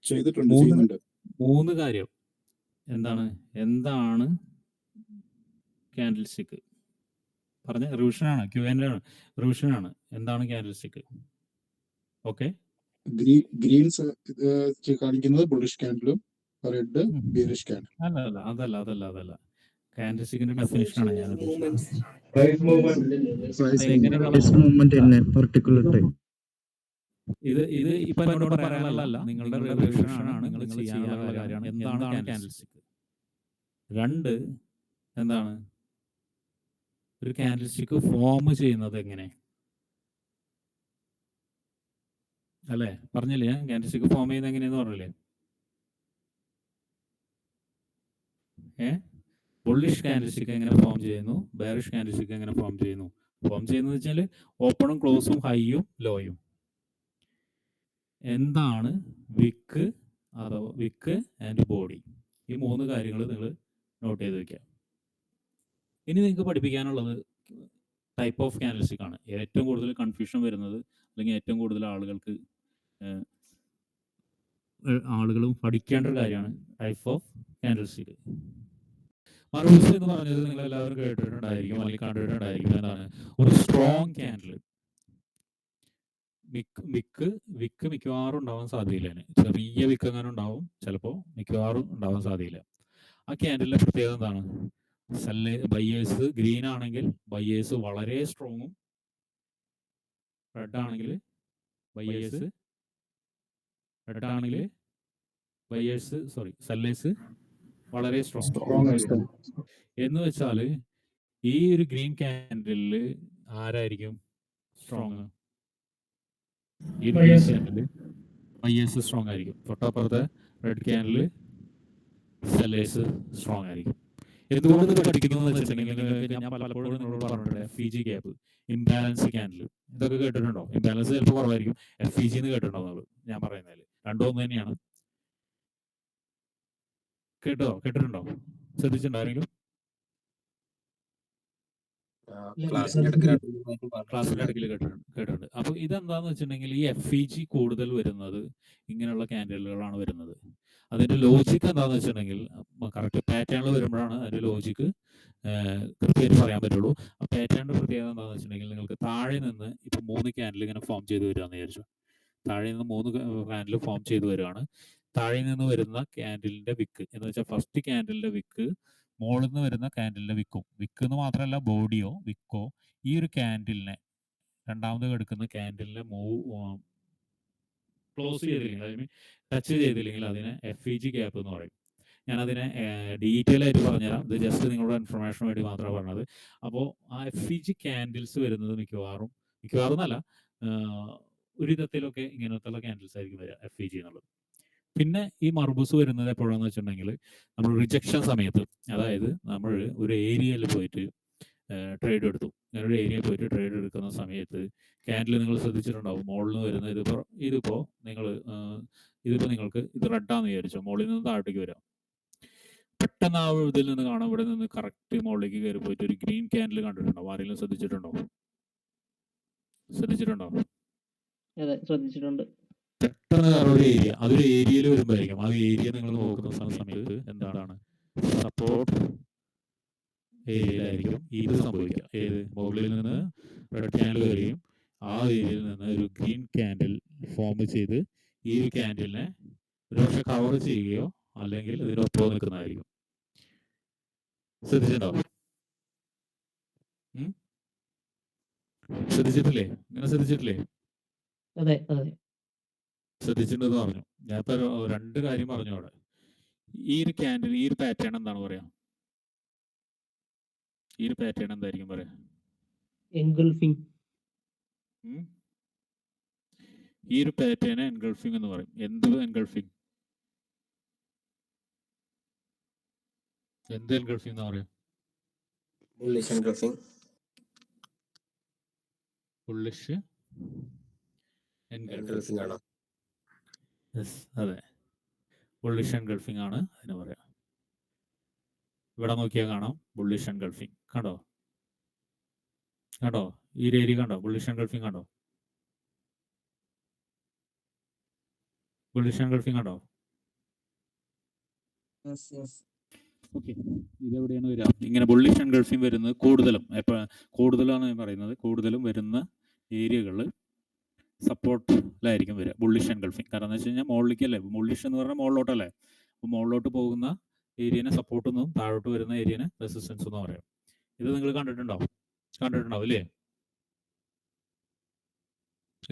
ചെയ്യുന്നുണ്ട്. 3 കാര്യം. എന്താണ് ക്യാൻഡിൽ സ്റ്റിക്ക്? പറഞ്ഞ റിവിഷനാണ്, Q&A ആണ്, റിവിഷനാണ്. എന്താണ് ക്യാൻഡിൽ സ്റ്റിക്ക്? ഓക്കെ, ഗ്രീൻ കാണിക്കുന്നത് ബുള്ളിഷ് ക്യാൻഡിലും റെഡ് ബീറിഷ് ക്യാൻഡിൽ. അതല്ല ക്യാൻഡിൽ സ്റ്റിക്കിന്റെ ഡെഫിനിഷൻ ആണ് ഞാൻ ഇത് ഇപ്പൊ എന്നോട് പറയാനുള്ളതല്ല, നിങ്ങളുടെ റിവിഷനാണ്, നിങ്ങൾ ചെയ്യാനുള്ള കാര്യമാണ്. എന്താണ് ക്യാൻഡിൽ സ്റ്റിക്ക്? 2 എന്താണ് ഒരു ക്യാൻഡിൽ സ്റ്റിക്ക് ഫോം ചെയ്യുന്നത് എങ്ങനെ? അല്ലേ, പറഞ്ഞില്ലേ ഞാൻ ക്യാൻഡിൽ സ്റ്റിക്ക് ഫോം ചെയ്യുന്നത് എങ്ങനെയെന്ന് പറഞ്ഞില്ലേ? ബുള്ളിഷ് ക്യാൻഡിൽ സ്റ്റിക്ക് എങ്ങനെ ഫോം ചെയ്യുന്നു, ബെയറിഷ് ക്യാൻഡിൽ സ്റ്റിക്ക് എങ്ങനെ ഫോം ചെയ്യുന്നു? ഫോം ചെയ്യുന്നത് വെച്ചാൽ ഓപ്പണും ക്ലോസും ഹൈയും ലോയും. എന്താണ് വിക്ക് അഥവാ വിക്ക് ആൻഡ് ബോഡി? ഈ 3 കാര്യങ്ങൾ നിങ്ങൾ നോട്ട് ചെയ്ത് വെക്കുക. ഇനി നിങ്ങൾക്ക് പഠിപ്പിക്കാനുള്ളത് ടൈപ്പ് ഓഫ് ക്യാൻഡിൽ സ്റ്റിക്ക് ആണ്. ഏറ്റവും കൂടുതൽ കൺഫ്യൂഷൻ വരുന്നത്, അല്ലെങ്കിൽ ഏറ്റവും കൂടുതൽ ആളുകളും പഠിക്കേണ്ട ഒരു കാര്യമാണ് ടൈപ്പ് ഓഫ് ക്യാൻഡിൽ സ്റ്റിക്ക്. മർബിൾസ് എന്ന് പറഞ്ഞത് നിങ്ങൾ എല്ലാവരും കേട്ടിട്ടുണ്ടായിരിക്കും അല്ലെങ്കിൽ കണ്ടിട്ടുണ്ടായിരിക്കും. എന്താണ് ഒരു സ്ട്രോങ് ക്യാൻഡിൽ? വിക്ക് മിക്കവാറും ഉണ്ടാവാൻ സാധ്യതയില്ല. ചെറിയ വിക്ക് അങ്ങനെ ഉണ്ടാവും, ചിലപ്പോൾ മിക്കവാറും ഉണ്ടാവാൻ സാധ്യതയില്ല. ആ ക്യാൻഡിലിന്റെ പ്രത്യേകത എന്താണ്? ബയ്യേഴ്സ് ഗ്രീൻ ആണെങ്കിൽ ബയ്യേഴ്സ് വളരെ സ്ട്രോങ്ങും, റെഡ് ആണെങ്കിൽ സെല്ലേഴ്സ് വളരെ സ്ട്രോങ്. എന്ന് വെച്ചാൽ ഈ ഒരു ഗ്രീൻ ക്യാൻഡിലിൽ ആരായിരിക്കും സ്ട്രോങ്? ഈ ക്യാൻഡിൽ ബയ്യേഴ്സ് സ്ട്രോങ് ആയിരിക്കും. തൊട്ടപ്പുറത്തെ റെഡ് ക്യാൻഡിൽ സെല്ലേഴ്സ് സ്ട്രോങ് ആയിരിക്കും. എന്തുകൊണ്ട് ഇത് പഠിക്കുന്നു വെച്ചിട്ടുണ്ടെങ്കിൽ ഞാൻ പലപ്പോഴും നിങ്ങളോട് പറഞ്ഞിട്ടുണ്ട്, FEG ഗ്യാപ്പ്, ഇംബാലൻസ് ക്യാൻഡിൽ, ഇതൊക്കെ കേട്ടിട്ടുണ്ടോ? ഇംബാലൻസ് ചിലപ്പോൾ കുറവായിരിക്കും. FEG എന്ന് കേട്ടിട്ടുണ്ടോ? ഞാൻ പറയുന്നതിൽ രണ്ടും ഒന്ന് തന്നെയാണ്. കേട്ടിട്ടുണ്ടോ? ശ്രദ്ധിച്ചിട്ടുണ്ടോ ആരെങ്കിലും? ക്ലാസ്സിന്റെ ഇടയ്ക്ക് കേട്ടിട്ടുണ്ട്. അപ്പൊ ഇതെന്താന്ന് വെച്ചിട്ടുണ്ടെങ്കിൽ ഈ FEG കൂടുതൽ വരുന്നത് ഇങ്ങനെയുള്ള ക്യാൻഡിലുകളാണ് വരുന്നത്. അതിന്റെ ലോജിക്ക് എന്താന്ന് വെച്ചിട്ടുണ്ടെങ്കിൽ കറക്റ്റ് പാറ്റേണിൽ വരുമ്പോഴാണ് അതിന്റെ ലോജിക്ക് കൃത്യമായിട്ട് പറയാൻ പറ്റുള്ളൂ. ആ പാറ്റേണിന്റെ പ്രത്യേകത എന്താണെന്ന് വെച്ചിട്ടുണ്ടെങ്കിൽ നിങ്ങൾക്ക് താഴെ നിന്ന് ഇപ്പൊ 3 ക്യാൻഡിൽ ഇങ്ങനെ ഫോം ചെയ്ത് വരികയെന്ന് വിചാരിച്ചു. താഴെ നിന്ന് 3 ക്യാൻഡിൽ ഫോം ചെയ്ത് വരികയാണ്. താഴെ നിന്ന് വരുന്ന ക്യാൻഡിലിന്റെ വിക്ക് എന്ന് വെച്ചാൽ ഫസ്റ്റ് ക്യാൻഡിലിന്റെ വിക്ക് മുകളിൽ നിന്ന് വരുന്ന ക്യാൻഡിലിന്റെ വിക്ക് എന്ന് മാത്രമല്ല ബോഡിയോ വിക്കോ ഈ ഒരു ക്യാൻഡിലിനെ രണ്ടാമത് എടുക്കുന്ന ക്യാൻഡിലിനെ ക്ലോസ് ചെയ്തില്ലെങ്കിൽ, ഐ മീൻ ടച്ച് ചെയ്തില്ലെങ്കിൽ അതിനെ FEG ഗ്യാപ്പ് എന്ന് പറയും. ഞാൻ അതിനെ ഡീറ്റെയിൽ ആയിട്ട് പറഞ്ഞുതരാം. ഇത് ജസ്റ്റ് നിങ്ങളുടെ ഇൻഫർമേഷന് വേണ്ടി മാത്രമാണ് പറഞ്ഞത്. അപ്പോൾ ആ FEG ക്യാൻഡിൽസ് വരുന്നത് മിക്കവാറും എന്നല്ല, ഒരു വിധത്തിലൊക്കെ ഇങ്ങനത്തെ ക്യാൻഡിൽസ് ആയിരിക്കും വരിക, FEG എന്നുള്ളത്. പിന്നെ ഈ മർബൂസ് വരുന്നത് എപ്പോഴാണെന്ന് വെച്ചിട്ടുണ്ടെങ്കിൽ നമ്മൾ റിജക്ഷൻ സമയത്ത്, അതായത് നമ്മൾ ഒരു ഏരിയയിൽ പോയിട്ട് ട്രേഡ് എടുത്തു. അങ്ങനെ ഒരു ഏരിയയിൽ പോയിട്ട് ട്രേഡ് എടുക്കുന്ന സമയത്ത് ക്യാൻഡിൽ നിങ്ങൾ ശ്രദ്ധിച്ചിട്ടുണ്ടാവും, മുകളിൽ നിന്ന് വരുന്നത് ഇതിപ്പോൾ നിങ്ങൾക്ക് ഇത് റെഡാന്ന് വിചാരിച്ചോ, മുകളിൽ നിന്ന് താഴത്തേക്ക് വരാം. പെട്ടെന്ന് ആ ഇതിൽ നിന്ന് കാണാം, ഇവിടെ നിന്ന് കറക്റ്റ് മുകളിലേക്ക് കയറി പോയിട്ട് ഒരു ഗ്രീൻ ക്യാൻഡിൽ കണ്ടിട്ടുണ്ടോ? ആരെങ്കിലും ശ്രദ്ധിച്ചിട്ടുണ്ടോ? അതെ, ശ്രദ്ധിച്ചിട്ടുണ്ട്. പെട്ടെന്ന് ഒരു ഏരിയ, അതൊരു ഏരിയയിൽ വരുമ്പോഴായിരിക്കും. ആ ഏരിയ നിങ്ങൾ നോക്കുന്ന സമയത്ത് എന്താണ് സപ്പോർട്ട് ഏരിയയിലായിരിക്കും ഇത് സംഭവിക്കുക. ഏത് മുകളിൽ നിന്ന് റെഡ് ക്യാൻഡിൽ വരികയും ആ ഏരിയയിൽ നിന്ന് ഒരു ഗ്രീൻ ക്യാൻഡിൽ ഫോം ചെയ്ത് ഈ ഒരു ക്യാൻഡിലിനെ ഒരുപക്ഷെ കവർ ചെയ്യുകയോ അല്ലെങ്കിൽ ഇതിനൊപ്പം നിൽക്കുന്നതായിരിക്കും. ശ്രദ്ധിച്ചിട്ടുണ്ടോ? ശ്രദ്ധിച്ചിട്ടില്ലേ? ഇങ്ങനെ ശ്രദ്ധിച്ചിട്ടില്ലേ? അതെ അതെ ശ്രദ്ധിച്ചിട്ടുണ്ടെന്ന് പറഞ്ഞു. ഞാനിപ്പോ രണ്ട് കാര്യം പറഞ്ഞു അവിടെ. ഈ ഒരു ക്യാൻഡിൽ, ഈ ഒരു പാറ്റേൺ എന്താണ് പറയാ? ഈ ഒരു പാറ്റേൺ എന്തായിരിക്കും പറയാ? എൻഗൾഫിംഗ്. ഈ ഒരു പാറ്റേൺ എൻഗൾഫിംഗ് എന്ന് പറയും. എന്ത് എൻഗൾഫിംഗ്? എന്ത് എൻഗൾഫിംഗ് എന്ന് പറയാം? bullish engulfing. ബുള്ളിഷ് Engulfing ആണോ? അതെ, ബുള്ളിഷ് എൻഗൾഫിംഗ് ആണ് അതിന് പറയാം. ഇവിടെ നോക്കിയാൽ കാണാം ബുള്ളിഷ് എൻഗൾഫിംഗ്. കണ്ടോ? കണ്ടോ? ഈ ഒരു ഏരിയ കണ്ടോ? ബുള്ളിഷ് എൻഗൾഫിംഗ് കണ്ടോ? ബുള്ളിഷ് എൻഗൾഫിംഗ് കണ്ടോ? ഓക്കെ, ഇതെവിടെയാണ് വരിക? ഇങ്ങനെ ബുള്ളിഷ് എൻഗൾഫിംഗ് വരുന്നത് കൂടുതലാണ് ഞാൻ പറയുന്നത്. കൂടുതലും വരുന്ന ഏരിയകളിൽ സപ്പോർട്ടിലായിരിക്കും വരിക ബുള്ളിഷ് എൻഗൾഫിംഗ്. കാരണം എന്താ വെച്ച് കഴിഞ്ഞാൽ മുകളിലേക്കല്ലേ, ബുള്ളിഷ് എന്ന് പറഞ്ഞാൽ മുകളിലോട്ടല്ലേ. അപ്പോൾ മുകളിലോട്ട് പോകുന്ന ഏരിയനെ സപ്പോർട്ട് എന്നും താഴോട്ട് വരുന്ന ഏരിയനെ റെസിസ്റ്റൻസ് എന്ന് പറയാം. ഇത് നിങ്ങൾ കണ്ടിട്ടുണ്ടാവും ഇല്ലേ?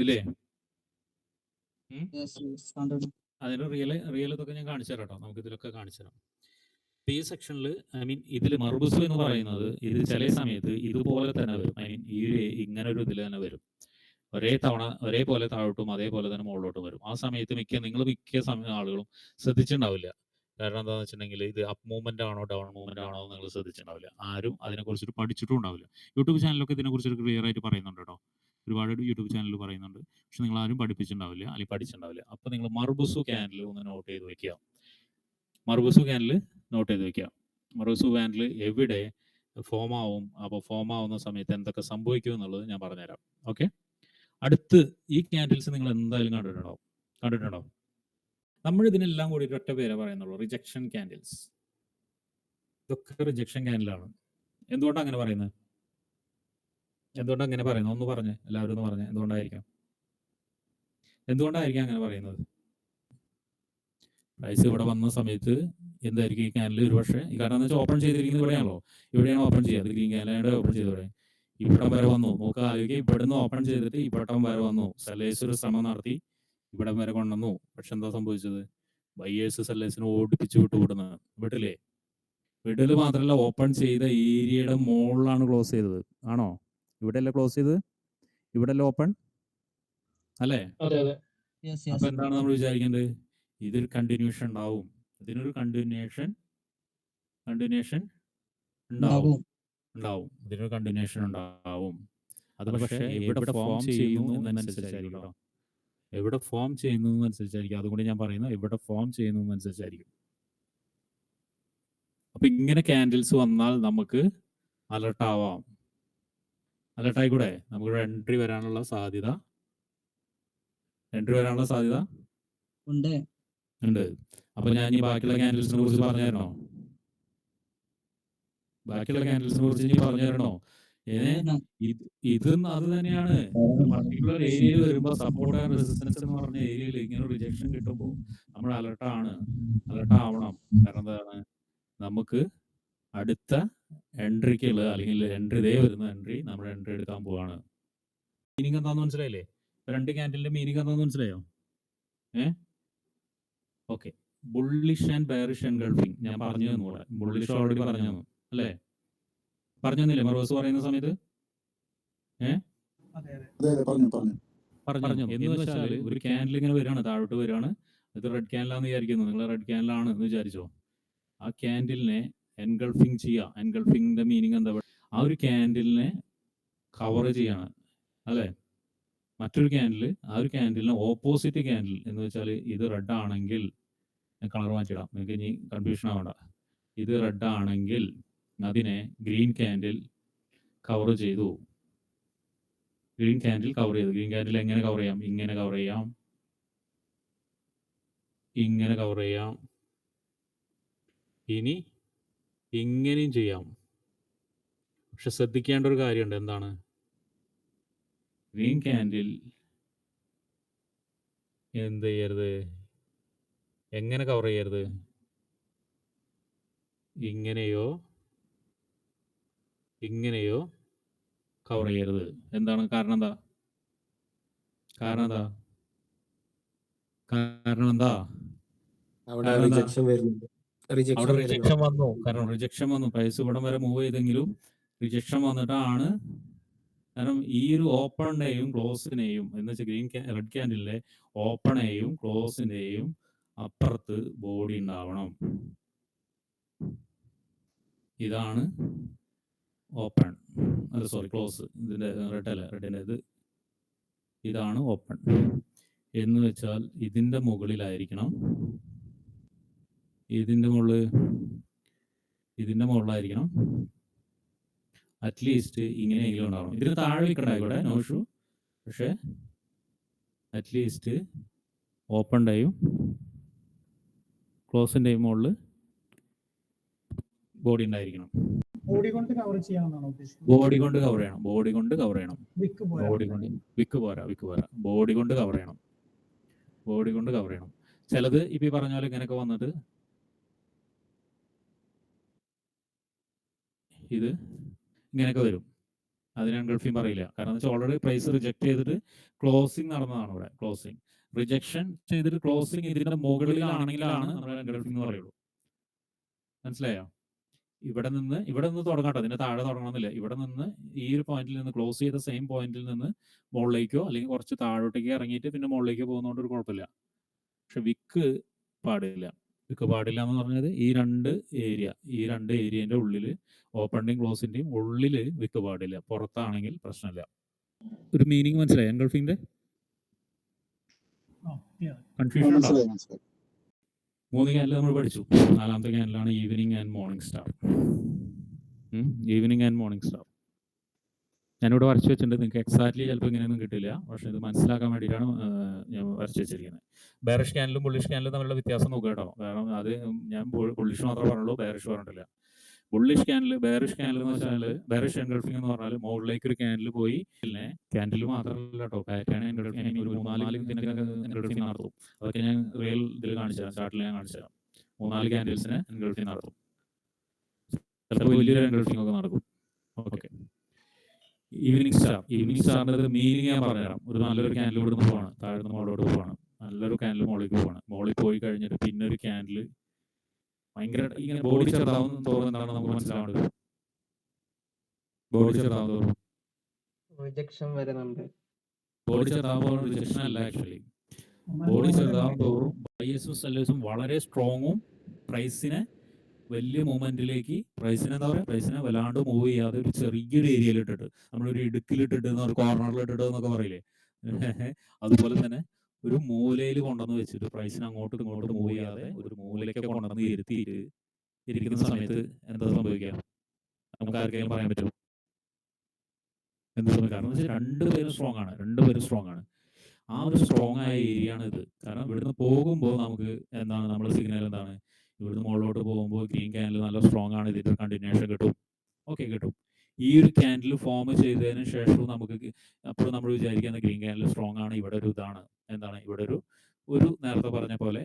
ഇല്ലേ? അതിന് റിയൽ ഇതൊക്കെ ഞാൻ കാണിച്ചു തരാം കേട്ടോ. നമുക്ക് ഇതിലൊക്കെ കാണിച്ചു തരാം. ഈ സെക്ഷനിൽ ഇതിൽ മർബുസ് എന്ന് പറയുന്നത് ഇത് ചില സമയത്ത് ഇതുപോലെ തന്നെ വരും. ഈ ഒരു ഇങ്ങനെ ഒരു ഇതിൽ തന്നെ വരും. ഒരേപോലെ താഴോട്ടും അതേപോലെ തന്നെ മുകളിലോട്ടും വരും. ആ സമയത്ത് മിക്ക ആളുകളും ശ്രദ്ധിച്ചിട്ടുണ്ടാവില്ല. കാരണം എന്താണെന്ന് വെച്ചിട്ടുണ്ടെങ്കിൽ ഇത് അപ്പ് മൂവ്മെന്റ് ആണോ ഡൗൺ മൂവ്മെന്റ് ആണോ നിങ്ങൾ ശ്രദ്ധിച്ചിട്ടുണ്ടാവില്ല. ആരും അതിനെക്കുറിച്ചിട്ട് പഠിച്ചിട്ടും ഉണ്ടാവില്ല. യൂട്യൂബ് ചാനലൊക്കെ ഇതിനെക്കുറിച്ച് ക്ലിയർ ആയിട്ട് പറയുന്നുണ്ട് കേട്ടോ. ഒരുപാട് യൂട്യൂബ് ചാനൽ പറയുന്നുണ്ട്. പക്ഷെ നിങ്ങൾ ആരും പഠിപ്പിച്ചിട്ടുണ്ടാവില്ല, അല്ലെങ്കിൽ പഠിച്ചിട്ടുണ്ടാവില്ല. അപ്പോൾ നിങ്ങൾ മർബുസു ക്യാൻഡിൽ ഒന്ന് നോട്ട് ചെയ്ത് വെക്കുക. മർബുസു ക്യാൻഡിൽ നോട്ട് ചെയ്ത് വെക്കുക. മർബുസു ക്യാൻഡിൽ എവിടെ ഫോം ആവും, അപ്പോൾ ഫോം ആവുന്ന സമയത്ത് എന്തൊക്കെ സംഭവിക്കും എന്നുള്ളത് ഞാൻ പറഞ്ഞുതരാം. ഓക്കെ, അടുത്ത് ഈ ക്യാൻഡിൽസ് നിങ്ങൾ എന്തായാലും കണ്ടിട്ടുണ്ടാവും. നമ്മൾ ഇതിനെല്ലാം കൂടി ഒറ്റ പേരെ പറയുന്നുള്ളൂ, റിജക്ഷൻ ക്യാൻഡിൽസ്. ഇതൊക്കെ റിജക്ഷൻ ക്യാൻഡിലാണ്. എന്തുകൊണ്ടാണ് അങ്ങനെ പറയുന്നത്? ഒന്ന് പറഞ്ഞേ, എല്ലാവരും ഒന്ന് പറഞ്ഞേ. എന്തുകൊണ്ടായിരിക്കാം അങ്ങനെ പറയുന്നത്? പ്രൈസ് ഇവിടെ വന്ന സമയത്ത് എന്തായിരിക്കും ഈ ക്യാൻഡിൽ ഒരുപക്ഷെ, കാരണം എന്ന് വെച്ചാൽ ഓപ്പൺ ചെയ്തിരിക്കുന്നത് ഇവിടെയാണ് ഓപ്പൺ ചെയ്യുക. ഗ്രീൻ ക്യാൻഡിലാണ് ഓപ്പൺ ചെയ്തത്. ഇവിടം വരെ വന്നു. നോക്കുക, ആലോചിക്കുക, ഇവിടുന്ന് ഓപ്പൺ ചെയ്തിട്ട് ഇവിടം വരെ വന്നു. സെല്ലേഴ്സ് ഒരു ശ്രമം നടത്തി ഇവിടം വരെ കൊണ്ടുവന്നു. പക്ഷെ എന്താ സംഭവിച്ചത്? ബയേഴ്സ് സെല്ലേഴ്സിനെ ഓടിപ്പിച്ച് വിട്ടുവിടുന്നത്. വിടല് മാത്രമല്ല, ഓപ്പൺ ചെയ്ത ഏരിയയുടെ മുകളിലാണ് ക്ലോസ് ചെയ്തത്. ആണോ? ഇവിടെയല്ലേ ക്ലോസ് ചെയ്തത്? ഇവിടെയല്ലേ ഓപ്പൺ അല്ലേ? അപ്പൊ എന്താണ് നമ്മൾ വിചാരിക്കേണ്ടത്? ഇതൊരു കണ്ടിന്യൂഷൻ ഉണ്ടാവും. ഇതിനൊരു കണ്ടിന്യൂഷൻ ഉണ്ടാവും. ഇതിനൊരു കണ്ടിന്യൂഷൻ ഉണ്ടാവും. അത് പക്ഷേ എവിടെ ഫോം ചെയ്യുന്നു എന്നനുസരിച്ചായിരിക്കും. എവിടെ ഫോം ചെയ്യുന്നതനുസരിച്ചായിരിക്കും. അതുകൊണ്ട് ഞാൻ പറയുന്നത് എവിടെ ഫോം ചെയ്യുന്നതനുസരിച്ചായിരിക്കും. അപ്പൊ ഇങ്ങനെ ക്യാൻഡിൽസ് വന്നാൽ നമുക്ക് അലർട്ടാവാം. അലർട്ടായിക്കൂടെ? നമുക്ക് എൻട്രി വരാനുള്ള സാധ്യത ഉണ്ട്. അപ്പൊ ഞാൻ ഈ ബാക്കിയുള്ള ക്യാൻഡിൽസിനെ കുറിച്ച് പറഞ്ഞു തരണോ? ഇത് അത് തന്നെയാണ്. പർട്ടിക്കുലർ ഏരിയയിൽ വരുമ്പോൾ സപ്പോർട്ട് ആൻഡ് റെസിസ്റ്റൻസ് എന്ന് പറഞ്ഞ ഏരിയയിൽ ഇങ്ങനെ റിജക്ഷൻ കിട്ടുമ്പോൾ നമ്മൾ അലർട്ട് ആവണം. കാരണം എന്താണ്? നമുക്ക് അടുത്ത എൻട്രിക്കുള്ള, അല്ലെങ്കിൽ ഇതേ വരുന്ന എൻട്രി നമ്മൾ എൻട്രി എടുക്കാൻ പോവാണ്. മീനിങ് എന്താണെന്ന് മനസ്സിലായില്ലേ? രണ്ട് ക്യാൻഡിലിന്റെ മീനിങ് എന്താണെന്ന് മനസ്സിലായോ? Okay, bullish and bearish engulfing ഞാൻ പറഞ്ഞു തന്നു. ഇവിടെ ബുള്ളിഷ് ഓൾറെഡി പറഞ്ഞു തന്നു അല്ലേ? പറഞ്ഞു തന്നില്ലേ മർബോസ് പറയുന്ന സമയത്ത്? പറഞ്ഞു. എന്ന് വെച്ചാൽ ഒരു ക്യാൻഡിൽ ഇങ്ങനെ വരികയാണ്, താഴോട്ട് വരികയാണ്. ഇത് റെഡ് ക്യാൻഡിലാന്ന് വിചാരിക്കുന്നു. നിങ്ങൾ റെഡ് ക്യാൻഡിലാണ് എന്ന് വിചാരിച്ചോ. ആ ക്യാൻഡിലിനെ എൻഗൾഫിംഗ് ചെയ്യുക. എൻഗൾഫിംഗിന്റെ മീനിങ് എന്താ? ആ ഒരു ക്യാൻഡിലിനെ കവർ ചെയ്യാണ് അല്ലേ? മറ്റൊരു ക്യാൻഡിൽ, ആ ഒരു ക്യാൻഡിലിന് ഓപ്പോസിറ്റ് ക്യാൻഡിൽ എന്ന് വെച്ചാൽ ഇത് റെഡ് ആണെങ്കിൽ, കളർ മാറ്റിയിടാം, നിങ്ങൾക്ക് ഇനി കൺഫ്യൂഷൻ ആവണ്ട. ഇത് റെഡ് ആണെങ്കിൽ അതിനെ ഗ്രീൻ ക്യാൻഡിൽ കവർ ചെയ്തു. ഗ്രീൻ ക്യാൻഡിൽ എങ്ങനെ കവർ ചെയ്യാം? ഇങ്ങനെ കവർ ചെയ്യാം. ഇനി ഇങ്ങനെയും ചെയ്യാം. പക്ഷെ ശ്രദ്ധിക്കേണ്ട ഒരു കാര്യമുണ്ട്. എന്താണ്? ഗ്രീൻ ക്യാൻഡിൽ എന്ത് ചെയ്യരുത്? എങ്ങനെ കവർ ചെയ്യരുത്? ഇങ്ങനെയോ ഇങ്ങനെയോ കവർ ചെയ്യരുത്. എന്താണ് കാരണം? എന്താ കാരണം? എന്താ കാരണം? എന്താ അവിടെ കാരണം? എന്താ? റിജക്ഷൻ വരുന്നുണ്ട്. അവിടെ റിജക്ഷൻ വന്നു. കാരണം റിജക്ഷൻ വന്നു. പ്രൈസ് ഇവിടം വരെ മൂവ് ചെയ്തെങ്കിലും റിജക്ഷൻ വന്നിട്ടാണ്. കാരണം ഈ ഒരു ഓപ്പണിനെയും ക്ലോസിനെയും എന്ന് വെച്ചാൽ റെഡ് ക്യാൻഡിലെ ഓപ്പണെയും ക്ലോസിന്റെയും അപ്പുറത്ത് ബോഡി ഉണ്ടാവണം. ഇതാണ് ഓപ്പൺ, അല്ല സോറി ക്ലോസ്. ഇതിന്റെ റെഡ് അല്ല, റെഡിൻ്റെ ഇതാണ് ഓപ്പൺ എന്ന് വെച്ചാൽ ഇതിന്റെ മുകളിലായിരിക്കണം. ഇതിന്റെ മുകളിലായിരിക്കണം. അറ്റ്ലീസ്റ്റ് ഇങ്ങനെയെങ്കിലും ഉണ്ടാവണം. ഇതിന് താഴെ വിൽക്കണ്ടായിക്കോട്ടെ, നോ ഇഷ്യൂ. പക്ഷെ അറ്റ്ലീസ്റ്റ് ഓപ്പണിൻ്റെയും ക്ലോസിൻ്റെയും മുകളിൽ ബോഡി ഉണ്ടായിരിക്കണം. ബോഡി കൊണ്ട് കവർ ചെയ്യാമെന്നാണ് ഉദ്ദേശിക്കുന്നത്. ബോഡി കൊണ്ട് കവർ ചെയ്യണം. ബോഡി കൊണ്ട് കവർ ചെയ്യണം. വിക്ക് പോരാ. ബോഡി കൊണ്ട് വിക്ക് പോരാ. ബോഡി കൊണ്ട് കവർ ചെയ്യണം. ബോഡി കൊണ്ട് കവർ ചെയ്യണം. ചിലത് ഇപ്പം ഈ പറഞ്ഞ പോലെ ഇങ്ങനെയൊക്കെ വന്നിട്ട് ഇത് ഇങ്ങനെയൊക്കെ വരും. അതിന് എൻഗൾഫിംഗ് പറയില്ല. കാരണം എന്ന് വെച്ചാൽ ഓൾറെഡി പ്രൈസ് റിജക്ട് ചെയ്തിട്ട് ക്ലോസിംഗ് നടന്നതാണ്. ഇവിടെ ക്ലോസിംഗ് റിജക്ഷൻ ചെയ്തിട്ട് ക്ലോസിംഗ് ഇതിന്റെ മുകളിലാണെങ്കിലാണ് നമ്മൾ എൻഗൾഫിംഗ് എന്ന് പറയുള്ളൂ. മനസ്സിലായോ? ഇവിടെ നിന്ന് തുടങ്ങാട്ടോ, അതിന്റെ താഴെ തുടങ്ങണമെന്നില്ല. ഇവിടെ നിന്ന് ഈ ഒരു പോയിന്റിൽ നിന്ന് ക്ലോസ് ചെയ്ത സെയിം പോയിന്റിൽ നിന്ന് മുകളിലേക്കോ അല്ലെങ്കിൽ കുറച്ച് താഴോട്ടേക്ക് ഇറങ്ങിയിട്ട് പിന്നെ മുകളിലേക്ക് പോകുന്നതുകൊണ്ട് ഒരു കുഴപ്പമില്ല. പക്ഷെ വിക്ക് പാടില്ല. വിക്ക് പാടില്ല എന്ന് പറഞ്ഞത് ഈ രണ്ട് ഏരിയന്റെ ഉള്ളിൽ, ഓപ്പണിന്റെയും ക്ലോസിന്റെയും ഉള്ളിൽ വിക്ക് പാടില്ല. പുറത്താണെങ്കിൽ പ്രശ്നമില്ല. ഒരു മീനിങ് മനസ്സിലായി എൻഗൾഫിംഗിന്റെ? കൺഫ്യൂഷൻ ഉണ്ടോ? 3 ക്യാൻഡിൽ നമ്മൾ പഠിച്ചു. 4ാമത്തെ ക്യാൻഡിലാണ് evening and morning star. Evening and morning star ഞാനിവിടെ വരച്ച് വെച്ചിട്ടുണ്ട്. നിങ്ങൾക്ക് എക്സാക്ട്ലി ചിലപ്പോൾ ഇങ്ങനെയൊന്നും കിട്ടില്ല. പക്ഷെ ഇത് മനസ്സിലാക്കാൻ വേണ്ടിയിട്ടാണ് ഞാൻ വരച്ച് വെച്ചിരിക്കുന്നത്. ബെയറിഷ് ക്യാൻഡിലും ബുള്ളിഷ് ക്യാൻഡിലും തമ്മിലുള്ള വ്യത്യാസം നോക്കുക കേട്ടോ. കാരണം അത് ഞാൻ ബുള്ളിഷ് മാത്രമേ പറഞ്ഞുള്ളൂ, ബെയറിഷ് പറഞ്ഞിട്ടില്ല. ബെയറിഷ് ക്യാൻഡിൽ എന്ന് വെച്ചാൽ, ബെയറിഷ് എൻഗൾഫിംഗ് എന്ന് പറഞ്ഞാൽ മുകളിലേക്ക് ഒരു ക്യാൻഡിൽ പോയി, പിന്നെ ക്യാൻഡിൽ മാത്രമല്ല കേട്ടോ, പാറ്റേൺ എൻഗൾഫിംഗ് ഒരു 3-4 എൻഗൾഫിംഗ് നടത്തും. അതൊക്കെ ഞാൻ റിയൽ ഇതിൽ കാണിച്ചു തരാം, ചാർട്ടിൽ ഞാൻ കാണിച്ചു തരാം. 3-4 ക്യാൻഡിൽസിന് എൻഗൾഫിംഗ് നടത്തും. ചിലപ്പോൾ വലിയൊരു എൻഗൾഫിംഗ് ഒക്കെ നടക്കും. ഓക്കെ. ഈവനിങ് സ്റ്റാറിന്റെ മീനിങ് ഞാൻ പറഞ്ഞുതരാം. ഒരു നല്ലൊരു ക്യാൻഡിൽ ഇവിടുന്ന് പോവാണ്, താഴ്ന്ന മുകളിലോട്ട് പോവാണ്. നല്ലൊരു ക്യാൻഡിൽ മുകളിലേക്ക് പോവാണ്. മുകളിൽ പോയി കഴിഞ്ഞിട്ട് പിന്നെ ഒരു ക്യാൻഡിൽ ഭയങ്കര ഇങ്ങനെ ബോഡി ചെറുതാവുന്ന തോന്നുന്നതാണ് നമുക്ക് മനസ്സിലാവേണ്ടത്. ബോഡി ചെറുതാവുന്ന റിജക്ഷൻ വരുന്നുണ്ട്. ബോഡി ചെറുതാവുമ്പോൾ റിജക്ഷൻ അല്ല, ആക്ച്വലി ബോഡി ചെറുതാവും തോറും ബയേഴ്സും സെല്ലേഴ്സും വളരെ സ്ട്രോങ്ങും പ്രൈസിനെ വലിയ മൂവ്മെന്റിലേക്ക് പ്രൈസിനെ വല്ലാണ്ട് മൂവ് ചെയ്യാതെ ഒരു ചെറിയൊരു ഏരിയയിൽ ഇട്ടിട്ട്, നമ്മളൊരു ഇടുക്കിലിട്ടിട്ട് കോർണറിലിട്ടിട്ട് എന്നൊക്കെ പറയില്ലേ, അതുപോലെ തന്നെ ഒരു മൂലയിൽ കൊണ്ടുവന്ന് വെച്ചിട്ട് പ്രൈസിനെ അങ്ങോട്ടും ഇങ്ങോട്ടും മൂവ് ചെയ്യാതെ ഒരു മൂലയിലേക്ക് കൊണ്ടുവന്ന് ഇരുത്തിയിട്ട് ഇരിക്കുന്ന സമയത്ത് എന്താ സംഭവിക്കുക? നമുക്ക് ആർക്കെങ്കിലും പറയാൻ പറ്റും എന്താ സംഭവിക്കുക? കാരണം വെച്ചാൽ രണ്ടുപേരും സ്ട്രോങ് ആണ്. ആ ഒരു സ്ട്രോങ് ആയ ഏരിയ ആണ് ഇത്. കാരണം ഇവിടുന്ന് പോകുമ്പോൾ നമുക്ക് എന്താണ് നമ്മുടെ സിഗ്നൽ എന്താണ്? ഇവിടുന്ന് മുകളിലോട്ട് പോകുമ്പോൾ ഗ്രീൻ ക്യാൻഡിൽ നല്ല സ്ട്രോങ് ആണ്, ഇതിന്റെ കണ്ടിന്യൂഷൻ കിട്ടും. ഓക്കെ, കിട്ടും. ഈ ഒരു ക്യാൻഡിൽ ഫോം ചെയ്തതിന് ശേഷം നമുക്ക് അപ്പോൾ നമ്മൾ വിചാരിക്കുന്ന ഗ്രീൻ ക്യാൻഡിൽ സ്ട്രോങ് ആണ്. ഇവിടെ ഒരു ഇതാണ് എന്താണ്, ഇവിടെ ഒരു നേരത്തെ പറഞ്ഞ പോലെ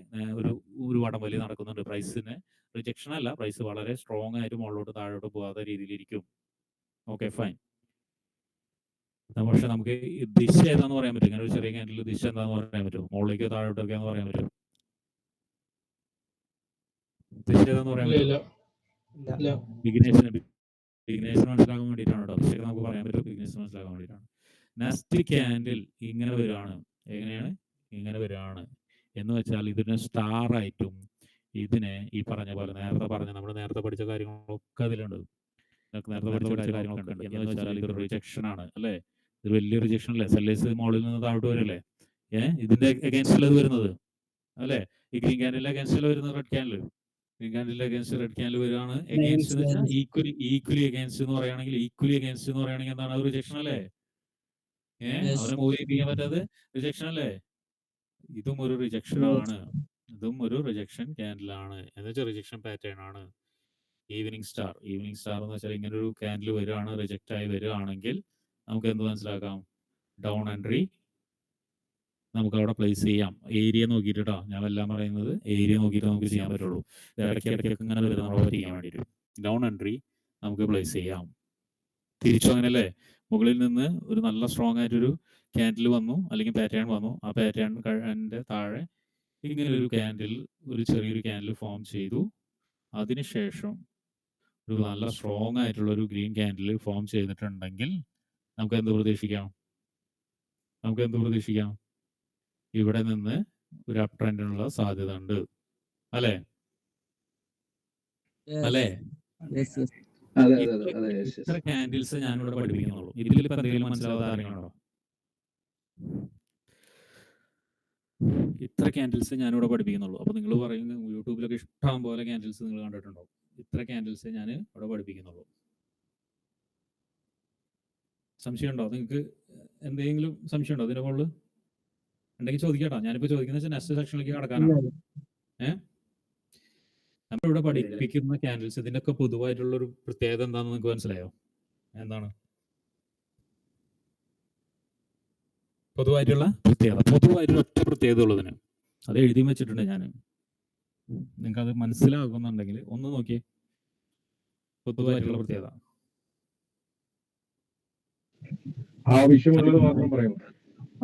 ഒരു വടം വലി നടക്കുന്നുണ്ട്. പ്രൈസിന് റിജക്ഷൻ അല്ല, പ്രൈസ് വളരെ സ്ട്രോങ് ആയിട്ട് മുകളിലോട്ട് താഴോട്ട് പോകാത്ത രീതിയിലിരിക്കും. Okay, fine. പക്ഷെ നമുക്ക് ദിശ ഏതാന്ന് പറയാൻ പറ്റും? ഇങ്ങനെ ഒരു ചെറിയ ക്യാൻഡിൽ ദിശ എന്താന്ന് പറയാൻ പറ്റും? മുകളിലേക്ക് താഴോട്ടൊക്കെ എന്ന് പറയാൻ പറ്റും? ദിശ ഏതാന്ന് പറയാൻ പറ്റും? ബിഗിനേഴ്സിന് മനസ്സിലാക്കാൻ വേണ്ടിയിട്ടാണ് കേട്ടോ. ദിശ നമുക്ക് പറയാൻ പറ്റും, ബിഗിനേഴ്സിന് മനസ്സിലാക്കാൻ വേണ്ടിയിട്ടാണ്. നെക്സ്റ്റ് ക്യാൻഡിൽ ഇങ്ങനെ വരികയാണ്. എങ്ങനെയാണ് ഇങ്ങനെ വരികയാണ് എന്ന് വെച്ചാൽ ഇതിനെ സ്റ്റാർ ആയിട്ടും ഇതിനെ ഈ പറഞ്ഞ പോലെ നമ്മൾ നേരത്തെ പഠിച്ച കാര്യങ്ങളൊക്കെ അതിലുണ്ട്. നേരത്തെ പഠിച്ച കാര്യങ്ങളൊക്കെ ഉണ്ട്. എന്ന് വെച്ചാൽ ഇത് റിജക്ഷൻ ആണ് അല്ലേ? ഇത് വലിയ റിജക്ഷൻ അല്ലേ? സെല്ലേഴ്സ് മുകളിൽ നിന്ന് താഴോട്ട് വരല്ലേ? ഇതിന്റെ അഗേൻസ്റ്റിൽ അത് വരുന്നത് അല്ലേ? ഈ ഗ്രീൻ ക്യാൻഡിലെ അഗേൻസ്റ്റിൽ വരുന്നത് റെഡ് ക്യാൻഡിൽ. ഗ്രീൻ ക്യാൻഡിലെ അഗേൻസ്റ്റ് റെഡ് ക്യാൻഡിൽ വരികയാണ്. അഗേൻസ്റ്റ് എന്ന് വെച്ചാൽ ഈക്വലി അഗേൻസ്റ്റ് എന്ന് പറയുകയാണെങ്കിൽ എന്താണ്? അത് റിജക്ഷൻ അല്ലേ? അവരെ മൂവ് ചെയ്യിപ്പിക്കാൻ പറ്റാതെ റിജക്ഷൻ അല്ലേ? ഇതും ഒരു റിജക്ഷൻ ആണ്. ഇതും ഒരു റിജക്ഷൻ ക്യാൻഡിൽ ആണ്. എന്ന് വെച്ചാൽ റിജക്ഷൻ പാറ്റേൺ ആണ്. ഈവനിങ് സ്റ്റാർ എന്ന് വെച്ചാൽ ഇങ്ങനെ ഒരു ക്യാൻഡിൽ വരികയാണ്, റിജക്റ്റ് ആയി വരികയാണെങ്കിൽ നമുക്ക് എന്ത് മനസ്സിലാക്കാം? ഡൗൺ എൻട്രി നമുക്ക് അവിടെ പ്ലേസ് ചെയ്യാം. ഏരിയ നോക്കിയിട്ടാ ഞാൻ എല്ലാം പറയുന്നത്, ഏരിയ നോക്കിയിട്ട് നമുക്ക് ചെയ്യാൻ പറ്റുള്ളൂ. ഇടയ്ക്ക് ഇങ്ങനെ വരുന്ന നമ്മളെ പറ്റിക്കാൻ വേണ്ടിയിട്ട് ഡൗൺ എൻട്രി നമുക്ക് പ്ലേസ് ചെയ്യാം. തിരിച്ചു അങ്ങനെയല്ലേ? മുകളിൽ നിന്ന് ഒരു നല്ല സ്ട്രോങ് ആയിട്ടൊരു ക്യാൻഡിൽ വന്നു, അല്ലെങ്കിൽ പാറ്റേൺ വന്നു. ആ പാറ്റേണിന്റെ താഴെ ഇങ്ങനെ ഒരു ക്യാൻഡിൽ, ഒരു ചെറിയൊരു ക്യാൻഡിൽ ഫോം ചെയ്തു. അതിനുശേഷം ഒരു നല്ല സ്ട്രോങ് ആയിട്ടുള്ള ഒരു ഗ്രീൻ ക്യാൻഡിൽ ഫോം ചെയ്തിട്ടുണ്ടെങ്കിൽ നമുക്ക് എന്ത് പ്രതീക്ഷിക്കാം? ഇവിടെ നിന്ന് ഒരു അപ് ട്രെൻഡിനുള്ള സാധ്യത ഉണ്ട്, അല്ലേ? ഇത്ര ക്യാൻഡിൽസ് ഞാനിവിടെ പഠിപ്പിക്കുന്നുള്ളൂ. ഇതിലിപ്പോ എന്തെങ്കിലും മനസ്സിലാവാത്ത കാര്യങ്ങളുണ്ടോ? ഇത്ര ക്യാൻഡിൽസ് ഞാനിവിടെ പഠിപ്പിക്കുന്നുള്ളൂ. അപ്പൊ നിങ്ങൾ പറയുന്ന യൂട്യൂബിലൊക്കെ ഇഷ്ടം പോലെ ക്യാൻഡിൽസ് നിങ്ങൾ കണ്ടിട്ടുണ്ടോ? ഇത്ര ക്യാൻഡിൽസ് ഞാൻ ഇവിടെ പഠിപ്പിക്കുന്നുള്ളൂ. സംശയമുണ്ടോ? നിങ്ങൾക്ക് എന്തെങ്കിലും സംശയമുണ്ടോ ഇതിന്റെ മുകളിൽ? ഉണ്ടെങ്കിൽ ചോദിക്കട്ടോ. ഞാനിപ്പോ ചോദിക്കുന്ന വെച്ചാൽ നെക്സ്റ്റ് സെക്ഷനിലേക്ക് കടക്കാനാണ്. നമ്മളിവിടെ പഠിപ്പിക്കുന്ന ക്യാൻഡിൽസ്, ഇതിന്റെയൊക്കെ പൊതുവായിട്ടുള്ള ഒരു പ്രത്യേകത എന്താണെന്ന് നിങ്ങൾക്ക് മനസ്സിലായോ? എന്താണ് പൊതുവായിട്ടുള്ള ഒറ്റ പ്രത്യേകത ഉള്ളതിന്? അത് എഴുതി വെച്ചിട്ടുണ്ട് ഞാൻ. നിങ്ങൾക്ക് അത് മനസ്സിലാകുന്നുണ്ടെങ്കിൽ ഒന്ന് നോക്കിയേ. പൊതുവായിട്ടുള്ള പ്രത്യേകത ആവശ്യമുള്ളത് മാത്രം പറയാം.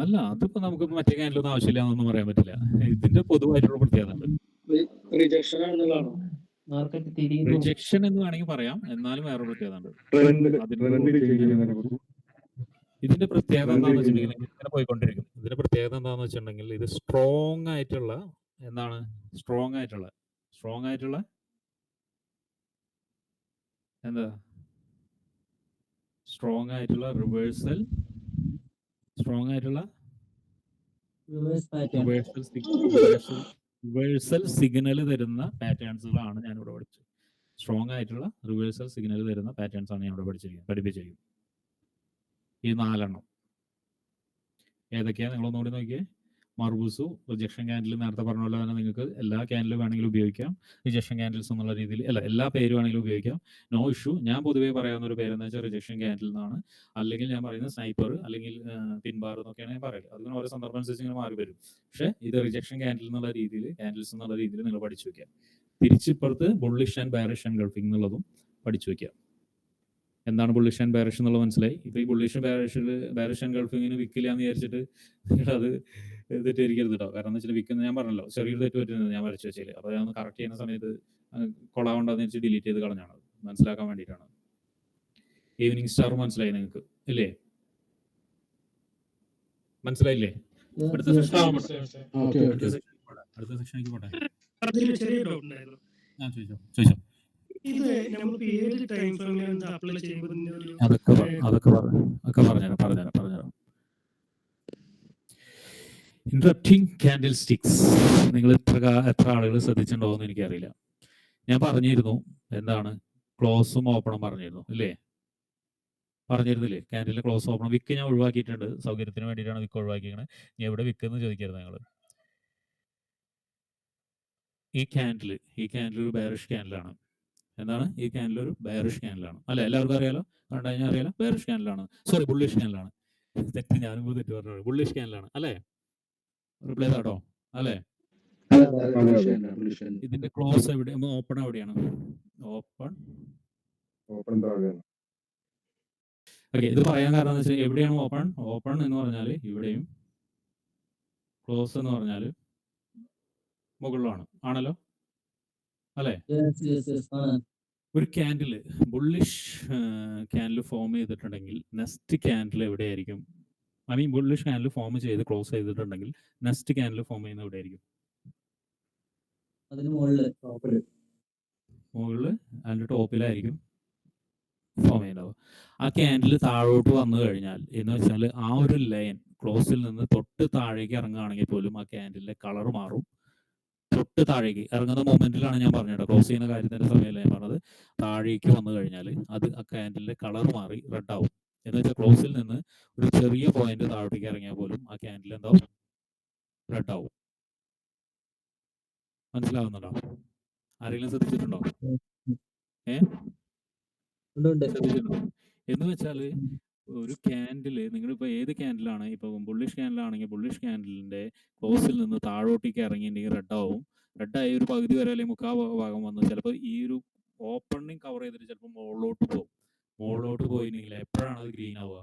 അല്ല, അതിപ്പോ നമുക്ക് മറ്റേ ക്യാൻഡിലൊന്നും ആവശ്യമില്ല എന്നൊന്നും പറയാൻ പറ്റില്ല. ഇതിന്റെ പൊതുവായിട്ടുള്ള പ്രത്യേകത ഉണ്ട്. റിജക്ഷൻ എന്ന് വേണമെങ്കിൽ പറയാം, എന്നാലും വേറെ പ്രത്യേകത ഉണ്ട്. ഇതിന്റെ പ്രത്യേകത എന്താണെന്ന് വെച്ചിട്ടുണ്ടെങ്കിൽ ഇങ്ങനെ പോയിക്കൊണ്ടിരിക്കും. ഇതിന്റെ പ്രത്യേകത എന്താണെന്ന് വെച്ചിട്ടുണ്ടെങ്കിൽ ഇത് സ്ട്രോങ് ആയിട്ടുള്ള റിവേഴ്സൽ സിഗ്നൽ തരുന്ന പാറ്റേൺസുകളാണ് ഞാനിവിടെ പഠിച്ചത്. സ്ട്രോങ് ആയിട്ടുള്ള റിവേഴ്സൽ സിഗ്നൽ തരുന്ന പാറ്റേൺസ് ആണ് ഞാൻ ഇവിടെ പഠിപ്പിച്ചിരിക്കുന്നത്. ഈ 4 എണ്ണം ഏതൊക്കെയാ നിങ്ങളൊന്നുകൂടി നോക്കിയേ. മർബൂസു, റിജക്ഷൻ ക്യാൻഡിൽ നേരത്തെ പറഞ്ഞ പോലെ തന്നെ നിങ്ങൾക്ക് എല്ലാ ക്യാൻഡിലും വേണമെങ്കിലും ഉപയോഗിക്കാം. റിജക്ഷൻ ക്യാൻഡിൽസ് എന്നുള്ള രീതിയിൽ എല്ലാ പേര് വേണമെങ്കിലും ഉപയോഗിക്കാം. No issue. ഞാൻ പൊതുവേ പറയാവുന്ന ഒരു പേരെന്ന് വെച്ചാൽ റിജക്ഷൻ ക്യാൻഡിൽ എന്നാണ്. അല്ലെങ്കിൽ ഞാൻ പറയുന്നത് സ്നൈപ്പർ അല്ലെങ്കിൽ പിൻബാർ എന്നൊക്കെയാണ് ഞാൻ പറയുന്നത്. അതിന് ഓരോ സന്ദർഭം അനുസരിച്ച് ഇങ്ങനെ മാറി വരും. പക്ഷേ ഇത് റിജക്ഷൻ ക്യാൻഡിൽസ് എന്നുള്ള രീതിയിൽ നിങ്ങൾ പഠിച്ചു വെക്കാം. തിരിച്ചിപ്പുറത്ത് ബുള്ളിഷ് ആൻഡ് ബെയറിഷ് എൻഗൾഫിംഗ് എന്നുള്ളതും പഠിച്ചു വെക്കാം. എന്താണ് ബുള്ളിഷ് ആൻഡ് ബെയറിഷ് എന്നുള്ളത് മനസ്സിലായി? ഇപ്പൊ ഈ ബുള്ളിഷ് ബെയറിഷ് എൻഗൾഫിങ്ങിന് വിക്കില്ല എന്ന് വിചാരിച്ചിട്ട് അത് തെറ്റിദ്ധരിക്കരുത് കേട്ടോ. കാരണം എന്താ വെച്ചാൽ വിൽക്കുന്ന ഞാൻ പറഞ്ഞല്ലോ, ചെറിയൊരു തെറ്റ് പറ്റുന്നത് ഞാൻ വരച്ചു വെച്ചാൽ. അപ്പോൾ ഞാൻ കറക്റ്റ് ചെയ്യുന്ന സമയത്ത് കൊളാവണ്ടെന്ന് വെച്ച് ഡിലീറ്റ് ചെയ്ത് കളഞ്ഞാണ്. മനസ്സിലാക്കാൻ വേണ്ടിയിട്ടാണ്. ഈവനിങ് സ്റ്റാർ മനസ്സിലായി നിങ്ങൾക്ക് ഇല്ലേ? മനസ്സിലായില്ലേ? അടുത്ത സെക്ഷനിലേക്ക് പോട്ടെ. ചോദിച്ചോ. അതൊക്കെ പറഞ്ഞുതരാം. ഇന്ററപ്റ്റിംഗ് ക്യാൻഡിൽ സ്റ്റിക്സ് നിങ്ങൾ എത്ര ആളുകൾ ശ്രദ്ധിച്ചിട്ടുണ്ടോ എന്ന് എനിക്കറിയില്ല. ഞാൻ പറഞ്ഞിരുന്നു എന്താണ് ക്ലോസും ഓപ്പണും പറഞ്ഞിരുന്നില്ലേ? ക്യാൻഡിലിന്റെ ക്ലോസ് ഓപ്പൺ. വിക്ക് ഞാൻ ഒഴിവാക്കിയിട്ടുണ്ട്, സൗകര്യത്തിന് വേണ്ടിയിട്ടാണ് വിക്ക് ഒഴിവാക്കിയത്. ഞാൻ എവിടെ വിക്ക് എന്ന് ചോദിക്കരുത് നിങ്ങൾ. ഈ ക്യാൻഡിൽ ഒരു ബെയറിഷ് ക്യാൻഡിലാണ്. എന്താണ് ഈ ക്യാൻഡിൽ? ഒരു ബെയറിഷ് ക്യാൻഡിലാണ് അല്ലെ? എല്ലാവർക്കും അറിയാലോ, കണ്ടു കഴിഞ്ഞാൽ അറിയാലോ. ബെയറിഷ് ക്യാൻഡിലാണ്, സോറി ബുള്ളിഷ് ക്യാൻഡിലാണ്. ഞാനും തെറ്റ് പറഞ്ഞു, ബുള്ളിഷ് ക്യാൻഡിലാണ് അല്ലേ? റിപ്ലൈ കേട്ടോ അല്ലേ? ഇതിന്റെ ക്ലോസ് എവിടെ? ഓപ്പൺ എവിടെയാണ്? ഓക്കെ, ഇത് പറയാൻ കാരണം എന്ന് വെച്ചാൽ എവിടെയാണ് ഓപ്പൺ എന്ന് പറഞ്ഞാൽ ഇവിടെയും, ക്ലോസ് എന്ന് പറഞ്ഞാൽ മുകളിലാണ് ആണല്ലോ അല്ലേ? ഒരു ക്യാൻഡിൽ ബുള്ളിഷ് ക്യാൻഡിൽ ഫോം ചെയ്തിട്ടുണ്ടെങ്കിൽ നെക്സ്റ്റ് ക്യാൻഡിൽ എവിടെയായിരിക്കും? ബുള്ളിഷ് ക്യാൻഡിൽ ഫോം ചെയ്ത് ക്ലോസ് ചെയ്തിട്ടുണ്ടെങ്കിൽ നെക്സ്റ്റ് ക്യാൻഡിൽ ഫോം ചെയ്യുന്നത് എവിടെയായിരിക്കും? മുകളിൽ അതിന്റെ ടോപ്പിലായിരിക്കും ഫോം ചെയ്യുന്നത്. ആ ക്യാൻഡിൽ താഴോട്ട് വന്നു കഴിഞ്ഞാൽ എന്ന് വെച്ചാൽ ആ ഒരു ലൈൻ ക്ലോസിൽ നിന്ന് തൊട്ട് താഴേക്ക് ഇറങ്ങുകയാണെങ്കിൽ പോലും ആ ക്യാൻഡിലിന്റെ കളർ മാറും. തൊട്ട് താഴേക്ക് ഇറങ്ങുന്ന മൊമെന്റിലാണ് ഞാൻ പറഞ്ഞത്, ക്ലോസ് ചെയ്യുന്ന കാര്യത്തിന്റെ സമയമല്ല ഞാൻ പറഞ്ഞത്. താഴേക്ക് വന്നു കഴിഞ്ഞാൽ അത് ആ ക്യാൻഡിലിന്റെ കളർ മാറി റെഡ് ആവും. എന്ന് വെച്ചാൽ ക്ലോസിൽ നിന്ന് ഒരു ചെറിയ പോയിന്റ് താഴോട്ടേക്ക് ഇറങ്ങിയാൽ പോലും ആ ക്യാൻഡിൽ എന്താവും? റെഡ് ആവും. മനസ്സിലാവുന്നുണ്ടോ? ആരെങ്കിലും ശ്രദ്ധിച്ചിട്ടുണ്ടോ? ഉണ്ട് ഉണ്ട്. ശ്രദ്ധിച്ചിട്ടുണ്ടോ? എന്ന് വെച്ചാല് ഒരു ക്യാൻഡില് നിങ്ങളിപ്പോ ഏത് ക്യാൻഡിലാണ് ഇപ്പൊ ബുള്ളിഷ് ക്യാൻഡിലാണെങ്കിൽ ബുള്ളിഷ് ക്യാൻഡിലിന്റെ ക്ലോസിൽ നിന്ന് താഴോട്ടേക്ക് ഇറങ്ങിയിട്ടുണ്ടെങ്കിൽ റെഡ് ആവും. റെഡായി ഒരു പകുതി വരെ അല്ലെങ്കിൽ മുക്കാൽ ഭാഗം വന്ന് ചിലപ്പോൾ ഈ ഒരു ഓപ്പണിങ് കവർ ചെയ്തിട്ട് ചിലപ്പോൾ മുകളിലോട്ട് പോകും. മുകളിലോട്ട് പോയിട്ടുണ്ടെങ്കിൽ എപ്പോഴാണ് അത് ഗ്രീൻ ആവുക?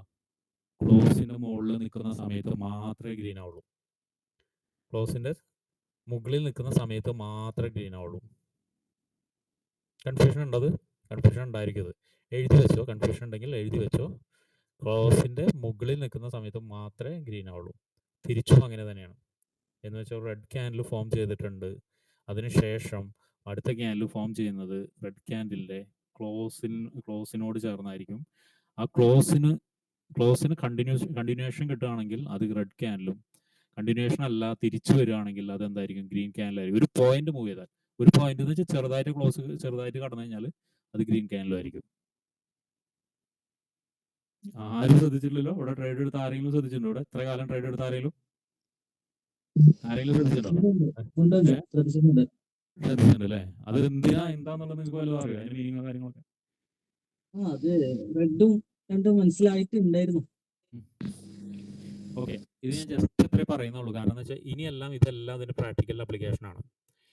ക്ലോസിന്റെ മുകളിൽ നിൽക്കുന്ന സമയത്ത് മാത്രമേ ഗ്രീൻ ആവുള്ളൂ. ക്ലോസിന്റെ മുകളിൽ നിൽക്കുന്ന സമയത്ത് മാത്രമേ ഗ്രീൻ ആവുള്ളൂ. കൺഫ്യൂഷൻ ഉണ്ടത്? കൺഫ്യൂഷൻ ഉണ്ടായിരിക്കും. എഴുതി വെച്ചോ, കൺഫ്യൂഷൻ ഉണ്ടെങ്കിൽ എഴുതി വെച്ചോ. ക്ലോസിന്റെ മുകളിൽ നിൽക്കുന്ന സമയത്ത് മാത്രമേ ഗ്രീൻ ആവുള്ളൂ. തിരിച്ചും അങ്ങനെ തന്നെയാണ്. എന്ന് വെച്ചാൽ റെഡ് ക്യാൻഡിൽ ഫോം ചെയ്തിട്ടുണ്ട്, അതിനുശേഷം അടുത്ത ക്യാൻഡിൽ ഫോം ചെയ്യുന്നത് റെഡ് ക്യാൻഡിലിന്റെ ക്ലോസിനോട് ചേർന്നായിരിക്കും. ആ ക്ലോസിന് കണ്ടിന്യൂഷൻ കിട്ടുകയാണെങ്കിൽ അത് റെഡ് ക്യാൻഡിലും, കണ്ടിന്യൂഷൻ അല്ല തിരിച്ചു വരികയാണെങ്കിൽ അത് എന്തായിരിക്കും? ഗ്രീൻ ക്യാൻഡിലായിരിക്കും. ഒരു പോയിന്റ് മൂവ് ചെയ്താൽ, ഒരു പോയിന്റ് എന്ന് വെച്ചാൽ ചെറുതായിട്ട് ക്ലോസ് ചെറുതായിട്ട് കടന്നു കഴിഞ്ഞാൽ അത് ഗ്രീൻ ക്യാൻഡിലും ആയിരിക്കും. ആരും ശ്രദ്ധിച്ചിട്ടില്ലല്ലോ? ഇവിടെ ട്രേഡ് എടുത്ത ആരെങ്കിലും ശ്രദ്ധിച്ചിട്ടുണ്ടോ? ഇവിടെ ഇത്ര കാലം ട്രേഡ് എടുത്ത ആരെങ്കിലും ശ്രദ്ധിച്ചിട്ടുണ്ടോ? ശ്രദ്ധിച്ചിട്ടുണ്ട്. ശ്രദ്ധിച്ചിട്ടുണ്ട് അല്ലേ? അത് എന്താന്നുള്ളത് നിങ്ങൾക്ക് വല്ലതും അറിയോ? അതിന്റെ മീനിങ്ങോ കാര്യങ്ങളൊക്കെ? അത് റെഡും രണ്ടും മനസ്സിലായിട്ടുണ്ടായിരുന്നു. ഓക്കെ, ഇത് ഞാൻ ജസ്റ്റ് ഇത്രേ പറയുന്നുള്ളൂ. കാരണം എന്ന് വെച്ചാൽ ഇനിയെല്ലാം ഇതെല്ലാം അതിന്റെ പ്രാക്ടിക്കൽ ആപ്ലിക്കേഷൻ ആണ്.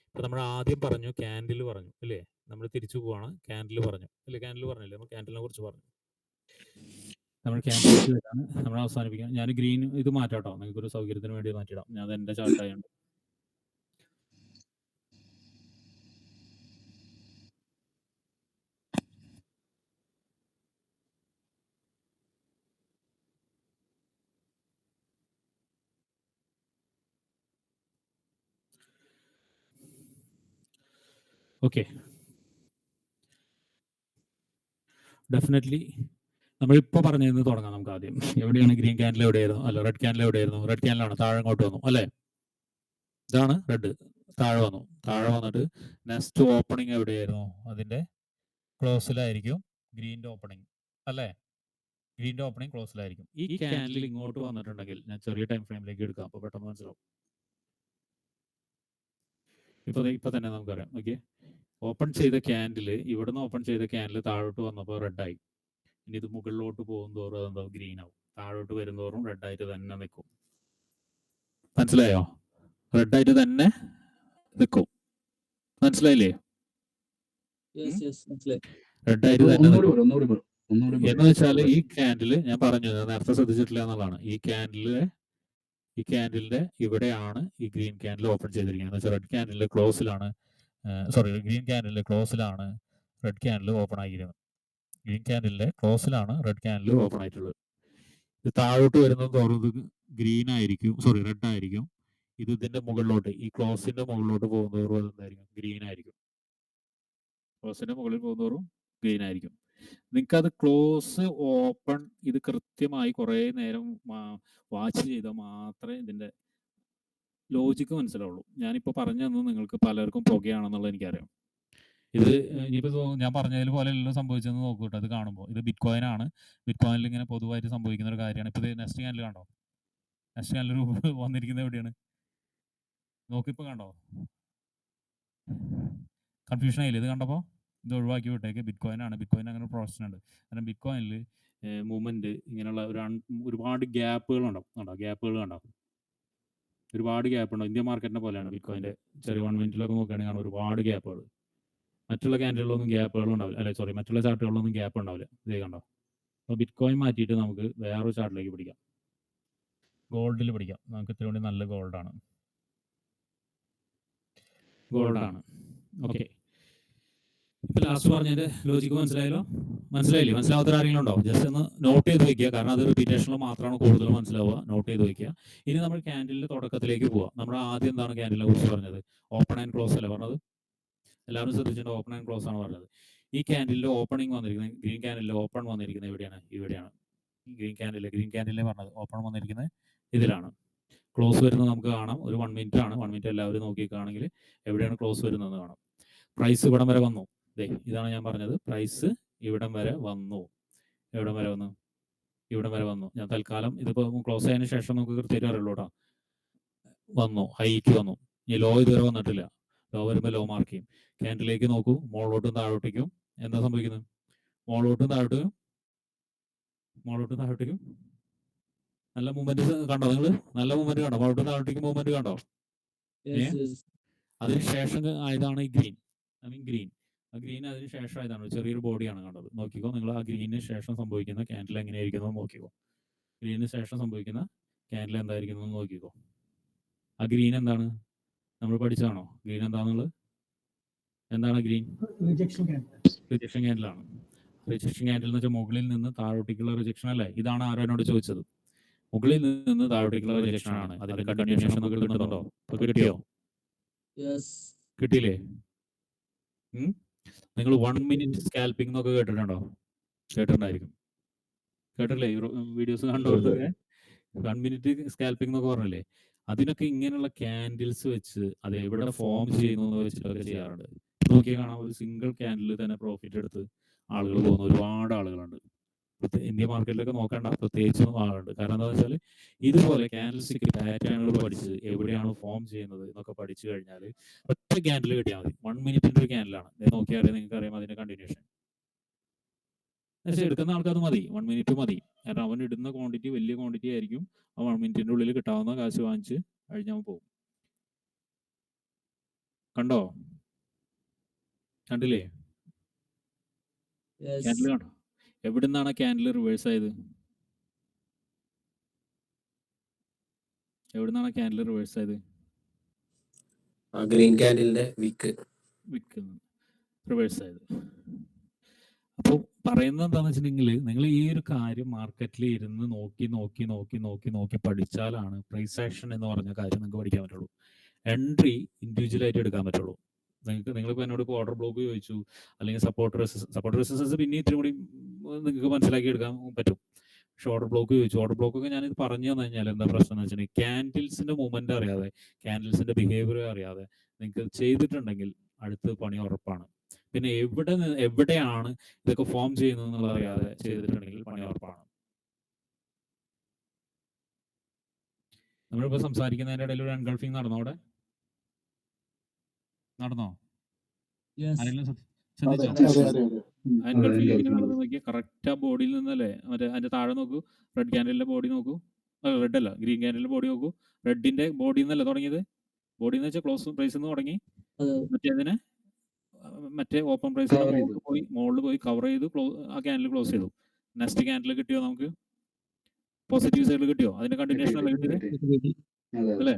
ഇപ്പൊ നമ്മൾ ആദ്യം പറഞ്ഞു ക്യാൻഡിൽ പറഞ്ഞു അല്ലേ? നമ്മൾ തിരിച്ചു പോവാണ്. ക്യാൻഡിൽ പറഞ്ഞു അല്ലേ? ക്യാൻഡിൽ പറഞ്ഞില്ലേ? നമ്മൾ ക്യാൻഡിലിനെ കുറിച്ച് പറഞ്ഞു. നമ്മൾ ക്യാൻഡിലേക്ക് വരാണ് നമ്മൾ അവസാനിപ്പിക്കാം. ഞാൻ ഗ്രീൻ ഇത് മാറ്റാട്ടോ, നിങ്ങൾക്ക് ഒരു സൗകര്യത്തിന് വേണ്ടി മാറ്റിയിടാം. ഞാൻ അത് എന്റെ ചാർട്ടായുണ്ട്. ഓക്കെ, ഡെഫിനറ്റ്ലി നമ്മളിപ്പോൾ പറഞ്ഞതിന് തുടങ്ങാം. നമുക്ക് ആദ്യം എവിടെയാണ് ഗ്രീൻ ക്യാൻഡിൽ എവിടെയായിരുന്നു? അല്ല, റെഡ് ക്യാൻഡിൽ എവിടെയായിരുന്നു? റെഡ് ക്യാൻഡിലാണ് താഴെ അങ്ങോട്ട് വന്നു അല്ലേ? ഇതാണ് റെഡ്, താഴെ വന്നു. താഴെ വന്നിട്ട് നെക്സ്റ്റ് ഓപ്പണിംഗ് എവിടെയായിരുന്നു? അതിന്റെ ക്ലോസിലായിരിക്കും ഗ്രീൻ്റെ ഓപ്പണിംഗ് അല്ലേ? ഗ്രീൻ്റെ ഓപ്പണിംഗ് ക്ലോസിലായിരിക്കും. ഈ ക്യാൻഡിൽ ഇങ്ങോട്ട് വന്നിട്ടുണ്ടെങ്കിൽ ഞാൻ ചെറിയ ടൈം ഫ്രെയിമിലേക്ക് എടുക്കാം, അപ്പോൾ പെട്ടെന്ന് മനസ്സിലാവും. ഇപ്പൊ തന്നെ നമുക്കറിയാം. ഓക്കെ, ഓപ്പൺ ചെയ്ത ക്യാൻഡിൽ, ഇവിടുന്ന് ഓപ്പൺ ചെയ്ത ക്യാൻഡിൽ താഴോട്ട് വന്നപ്പോൾ റെഡായി. ഇനി ഇത് മുകളിലോട്ട് പോകും തോറും അതെന്താ? ഗ്രീൻ ആവും. താഴോട്ട് വരുന്നതോറും റെഡായിട്ട് തന്നെ നിൽക്കും. മനസ്സിലായോ? റെഡായിട്ട് തന്നെ നിൽക്കും. മനസ്സിലായില്ലേ? റെഡായിട്ട് തന്നെ നിൽക്കും. എന്ന് വെച്ചാൽ ഈ ക്യാൻഡിൽ ഞാൻ പറഞ്ഞു, നേരത്തെ ശ്രദ്ധിച്ചിട്ടില്ല എന്നുള്ളതാണ്. ഈ ക്യാൻഡിലിന്റെ ഇവിടെയാണ് ഈ ഗ്രീൻ ക്യാൻഡിൽ ഓപ്പൺ ചെയ്തിരിക്കുന്നത്. എന്ന് വെച്ചാൽ റെഡ് ക്യാൻഡിലിന്റെ ക്ലോസിലാണ്, ഗ്രീൻ ക്യാൻഡിലിന്റെ ക്ലോസിലാണ് റെഡ് ക്യാൻഡിൽ ഓപ്പൺ ആയിരിക്കുന്നത്. ഗ്രീൻ ക്യാൻഡിലിന്റെ ക്ലോസിലാണ് റെഡ് ക്യാൻഡിൽ ഓപ്പൺ ആയിട്ടുള്ളത്. ഇത് താഴോട്ട് വരുന്നത് തോറും ഇത് ഗ്രീൻ ആയിരിക്കും, റെഡ് ആയിരിക്കും. ഇത് ഇതിന്റെ മുകളിലോട്ട്, ഈ ക്ലോസിന്റെ മുകളിലോട്ട് പോകുന്നതോറും അത് എന്തായിരിക്കും? ഗ്രീൻ ആയിരിക്കും. ക്ലോസിന്റെ മുകളിൽ പോകുന്നതോറും ഗ്രീൻ ആയിരിക്കും. നിങ്ങൾക്കത് ക്ലോസ് ഓപ്പൺ ഇത് കൃത്യമായി കുറേ നേരം വാച്ച് ചെയ്താൽ മാത്രമേ ഇതിന്റെ ലോജിക്ക് മനസ്സിലാവുള്ളൂ. ഞാനിപ്പോൾ പറഞ്ഞു തന്നത് നിങ്ങൾക്ക് പലർക്കും പുകയാണെന്നുള്ളത് എനിക്കറിയാം. ഇത് ഇനിയിപ്പോൾ ഞാൻ പറഞ്ഞതിൽ പോലെ എല്ലാം സംഭവിച്ചതെന്ന് നോക്കൂട്ടോ. അത് കാണുമ്പോൾ ഇത് ബിറ്റ് കോയിൻ ആണ്. ബിറ്റ് കോയിനിൽ ഇങ്ങനെ പൊതുവായിട്ട് സംഭവിക്കുന്ന ഒരു കാര്യമാണ്. ഇപ്പോൾ ഇത് നെക്സ്റ്റ് ക്യാൻഡിൽ കണ്ടോ? നെക്സ്റ്റ് ക്യാൻഡിൽ വന്നിരിക്കുന്നത് എവിടെയാണ്? നോക്കിപ്പോൾ കണ്ടോ? കൺഫ്യൂഷൻ ആയില്ലേ? ഇത് കണ്ടപ്പോൾ ഇത് ഒഴിവാക്കി വിട്ടേക്ക്. ബിറ്റ് കോയിൻ ആണ്. ബിറ്റ് കോയിൻ അങ്ങനെ ഒരു പ്രോസസ് ഉണ്ട്. കാരണം ബിറ്റ് കോയിനിൽ മൂവ്മെന്റ് ഇങ്ങനെയുള്ള ഒരുപാട് ഗ്യാപ്പുകൾ ഉണ്ടാവും. ഗ്യാപ്പുകൾ കണ്ടോ? ഒരുപാട് ഗ്യാപ്പ് ഉണ്ടാവും. ഇന്ത്യൻ മാർക്കറ്റിനെ പോലെയാണ് ബിറ്റ് കോയിന്റെ. ചെറിയ 1 മിനിറ്റിലൊക്കെ നോക്കുകയാണെങ്കിൽ ഒരുപാട് ഗ്യാപ്പുകൾ. മറ്റുള്ള ക്യാൻഡിലുകളൊന്നും ഗ്യാപ്പുകൾ ഉണ്ടാവില്ല. അല്ലെ, മറ്റുള്ള ചാർട്ടുകളിലൊന്നും ഗ്യാപ്പ് ഉണ്ടാവില്ല. ഇതേ കണ്ടോ? അപ്പോൾ ബിറ്റ് കോയിൻ മാറ്റിയിട്ട് നമുക്ക് വേറൊരു ചാർട്ടിലേക്ക് പിടിക്കാം. ഗോൾഡിൽ പിടിക്കാം. നമുക്ക് ഇത്തിരി കൂടി നല്ല ഗോൾഡാണ്. ഓക്കെ, ഇപ്പൊ ലാസ്റ്റ് പറഞ്ഞതിന്റെ ലോജിക്ക് മനസ്സിലായില്ലേ? മനസ്സിലാവാത്ത ആരെങ്കിലും ഉണ്ടോ? ജസ്റ്റ് ഒന്ന് നോട്ട് ചെയ്ത് വെക്കുക. കാരണം അത് റിപ്പീറ്റേഷനിൽ മാത്രമാണ് കൂടുതൽ മനസ്സിലാവുക. നോട്ട് ചെയ്ത് വെക്കുക. ഇനി നമ്മൾ ക്യാൻഡിലിന്റെ തുടക്കത്തിലേക്ക് പോവാം. നമ്മൾ ആദ്യം എന്താണ് ക്യാൻഡിലിനെ കുറിച്ച് പറഞ്ഞത്? ഓപ്പൺ ആൻഡ് ക്ലോസ് അല്ലേ പറഞ്ഞത്? എല്ലാവരും ശ്രദ്ധിച്ചിട്ട് ഓപ്പൺ ആൻഡ് ക്ലോസ് ആണ് പറഞ്ഞത്. ഈ ക്യാൻഡിലിന്റെ ഓപ്പണിംഗ് വന്നിരിക്കുന്നത്, ഗ്രീൻ ക്യാൻഡിലിന്റെ ഓപ്പൺ വന്നിരിക്കുന്നത് എവിടെയാണ്? ഇവിടെയാണ്. ഗ്രീൻ ക്യാൻഡിലെ പറഞ്ഞത് ഓപ്പൺ വന്നിരിക്കുന്നത് ഇതിലാണ്. ക്ലോസ് വരുന്നത് നമുക്ക് കാണാം. ഒരു 1 മിനിറ്റ് ആണ്. 1 മിനിറ്റ് എല്ലാവരും നോക്കിക്കാണെങ്കിൽ എവിടെയാണ് ക്ലോസ് വരുന്നതെന്ന് കാണാം. പ്രൈസ് ഇവിടം വരെ വന്നു. ഇതാണ് ഞാൻ പറഞ്ഞത്. പ്രൈസ് ഇവിടം വരെ വന്നു. എവിടം വരെ വന്നു? ഇവിടം വരെ വന്നു. ഞാൻ തൽക്കാലം ഇതിപ്പോ ക്ലോസ് ആയതിനു ശേഷം നമുക്ക് കൃത്യമായിട്ട് അറിയുള്ളൂ കേട്ടോ. വന്നു, ഹൈക്ക് വന്നു. ഈ ലോ ഇതുവരെ വന്നിട്ടില്ല. ലോ വരുമ്പോൾ ലോ മാർക്ക് ചെയ്യും. ക്യാൻഡിലേക്ക് നോക്കൂ, മുകളിലോട്ടും താഴോട്ടേക്കും എന്താ സംഭവിക്കുന്നത്? മുകളോട്ടും താഴോട്ടും നല്ല മൂവ്മെന്റ് കണ്ടോ നിങ്ങൾ? നല്ല മൂവ്മെന്റ് കണ്ടോ? മുകളോട്ടും താഴോട്ടേക്ക് മൂവ്മെന്റ് കണ്ടോ? Yes, yes. അതിനുശേഷം ആയതാണ് ഈ ഗ്രീൻ. ഗ്രീൻ അതിന് ശേഷം ആയതാണ്. ചെറിയൊരു ബോഡിയാണ് കണ്ടത്. നോക്കിക്കോ നിങ്ങൾ, ആ ഗ്രീനിന് ശേഷം സംഭവിക്കുന്ന ക്യാൻഡിൽ എങ്ങനെയായിരിക്കുന്നു നോക്കിക്കോ. ഗ്രീനിന് ശേഷം സംഭവിക്കുന്ന ക്യാൻഡിൽ എന്തായിരിക്കുന്നു നോക്കിക്കോ. ആ ഗ്രീൻ എന്താണ്? നമ്മൾ പഠിച്ചതാണോ ഗ്രീൻ എന്താണെന്നുള്ളത്? എന്താണ് ഗ്രീൻ? റിജക്ഷൻ റിജക്ഷൻ ക്യാൻഡിലാണ്. റിജക്ഷൻ ക്യാൻഡിൽ എന്ന് വെച്ചാൽ മുകളിൽ നിന്ന് താഴോട്ടേക്കുള്ള റിജക്ഷൻ അല്ലേ? ഇതാണ് ആരോ എന്നോട് ചോദിച്ചത്. മുകളിൽ നിന്ന് താഴോട്ടേക്കുള്ള റിജക്ഷൻ ആണ്. അതിന്റെ കണ്ടിന്യൂഷൻ നമുക്ക് കിട്ടുന്നുണ്ടോ? ഇപ്പൊ കിട്ടിയോ? Yes. കിട്ടിയില്ലേ? നിങ്ങൾ 1 മിനിറ്റ് സ്കാൽപ്പിംഗ് എന്നൊക്കെ കേട്ടിട്ടുണ്ടോ? കേട്ടിട്ടുണ്ടായിരിക്കും. കേട്ടില്ലേ? വീഡിയോസ് കണ്ടവർക്കൊക്കെ 1 മിനിറ്റ് സ്കാൽപ്പിംഗ് എന്നൊക്കെ പറഞ്ഞില്ലേ? അതിനൊക്കെ ഇങ്ങനെയുള്ള ക്യാൻഡിൽസ് വെച്ച് അത് എവിടെ ഫോം ചെയ്യുന്നു എന്ന് വെച്ചിട്ടൊക്കെ ചെയ്യാറുണ്ട്. നോക്കിയാൽ കാണാം, ഒരു സിംഗിൾ ക്യാൻഡിൽ തന്നെ പ്രോഫിറ്റ് എടുത്ത് ആളുകൾ പോകുന്ന ഒരുപാട് ആളുകളുണ്ട്. ഇന്ത്യ മാർക്കറ്റിലൊക്കെ നോക്കേണ്ട പ്രത്യേകിച്ചും ആളുണ്ട്. കാരണം എന്താ വെച്ചാൽ ഇതുപോലെ ക്യാൻഡിൽ സ്റ്റിക്ക് പാറ്റേണുകൾ പഠിച്ച് എവിടെയാണ് ഫോം ചെയ്യുന്നത് എന്നൊക്കെ പഠിച്ചു കഴിഞ്ഞാൽ ഒറ്റ ക്യാൻഡിൽ കിട്ടിയാൽ മതി. 1 മിനിറ്റിന്റെ ഒരു ക്യാൻഡിലാണ്. നോക്കിയാൽ നിങ്ങൾക്ക് അറിയാം അതിന്റെ കണ്ടിന്യൂഷൻ. പക്ഷേ എടുക്കുന്ന ആൾക്ക് അത് മതി, 1 മിനിറ്റ് മതി. കാരണം അവൻ ഇടുന്ന ക്വാണ്ടിറ്റി വലിയ ക്വാണ്ടിറ്റി ആയിരിക്കും. ആ 1 മിനിറ്റിന്റെ ഉള്ളിൽ കിട്ടാവുന്ന കാശ് വാങ്ങിച്ച് കഴിഞ്ഞാൽ പോകും. കണ്ടോ? കണ്ടില്ലേ? Yes. ക്യാൻഡിൽ കണ്ടോ? എവിടുന്നാണ് ക്യാൻഡിൽ റിവേഴ്സ് ആയത്? എവിടുന്നാണ് ക്യാൻഡിൽ റിവേഴ്സ് ആയത്? ഗ്രീൻ ക്യാൻഡിലിന്റെ വിക്ക് റിവേഴ്സ് ആയത്. അപ്പോൾ പറയുന്നത് എന്താണെന്ന് വെച്ചിട്ടുണ്ടെങ്കിൽ, നിങ്ങൾ ഈ ഒരു കാര്യം മാർക്കറ്റിൽ ഇരുന്ന് നോക്കി പഠിച്ചാലാണ് പ്രൈസ് ആക്ഷൻ എന്ന് പറഞ്ഞ കാര്യം നിങ്ങൾക്ക് പഠിക്കാൻ പറ്റുള്ളൂ. എൻട്രി ഇൻഡിവിജ്വൽ ആയിട്ട് എടുക്കാൻ പറ്റുള്ളൂ. നിങ്ങളിപ്പോൾ എന്നോട് ഇപ്പോൾ ഓർഡർ ബ്ലോക്ക് ചോദിച്ചു, അല്ലെങ്കിൽ സപ്പോർട്ട് റെസിസ്റ്റൻസ് പിന്നെ ഇത്തിരി കൂടി നിങ്ങൾക്ക് മനസ്സിലാക്കി എടുക്കാൻ പറ്റും. പക്ഷെ ഓർഡർ ബ്ലോക്ക് ചോദിച്ചു. ഓർഡർ ബ്ലോക്കൊക്കെ ഞാനിത് പറഞ്ഞു തന്നു കഴിഞ്ഞാൽ എന്താ പ്രശ്നം എന്ന് വെച്ചിട്ടുണ്ടെങ്കിൽ, ക്യാൻഡിൽസിന്റെ മൂവ്മെന്റ് അറിയാതെ, ക്യാൻഡിൽസിന്റെ ബിഹേവിയർ അറിയാതെ നിങ്ങൾക്ക് ചെയ്തിട്ടുണ്ടെങ്കിൽ അടുത്ത പണി ഉറപ്പാണ്. പിന്നെ എവിടെയാണ് ഇതൊക്കെ ഫോം ചെയ്യുന്നത് എന്നുള്ളത് അറിയാതെ ചെയ്തിട്ടുണ്ടെങ്കിൽ പണി ഉറപ്പാണ്. നമ്മളിപ്പോ സംസാരിക്കുന്നതിന്റെ ഇടയിൽ ഒരു അൺഗൾഫിംഗ് നടന്നോ? അവിടെ നടന്നോ? Yes. ആരെങ്കിലും അതെ ശ്രദ്ധിച്ചോ? അതെ അതെ അതെ അൺഗൾഫിംഗ് എങ്ങനെ നടന്നു നോക്കിയാൽ കറക്റ്റ് ആ ബോഡിയിൽ നിന്നല്ലേ? മറ്റേ അതിന്റെ താഴെ നോക്കൂ, റെഡ് ക്യാൻഡലിന്റെ ബോഡി നോക്കൂ. റെഡ് അല്ല, ഗ്രീൻ ക്യാൻഡലിന്റെ ബോഡി നോക്കൂ. റെഡിന്റെ ബോഡി എന്നല്ലേ തുടങ്ങിയത്? ബോഡി എന്ന് വെച്ചാൽ ക്ലോസ് പ്രൈസ് നിന്ന് തുടങ്ങി, മറ്റേ ഓപ്പൺ പ്രൈസ് മുകളിൽ പോയി കവർ ചെയ്തു, ആ ക്യാൻഡിൽ ക്ലോസ് ചെയ്തു. നെക്സ്റ്റ് ക്യാൻഡിൽ കിട്ടിയോ? നമുക്ക് പോസിറ്റീവ് സൈഡിൽ കിട്ടിയോ? അതിന്റെ കണ്ടിന്യൂഷൻ അല്ലേ കിട്ടിയത്? അല്ലേ?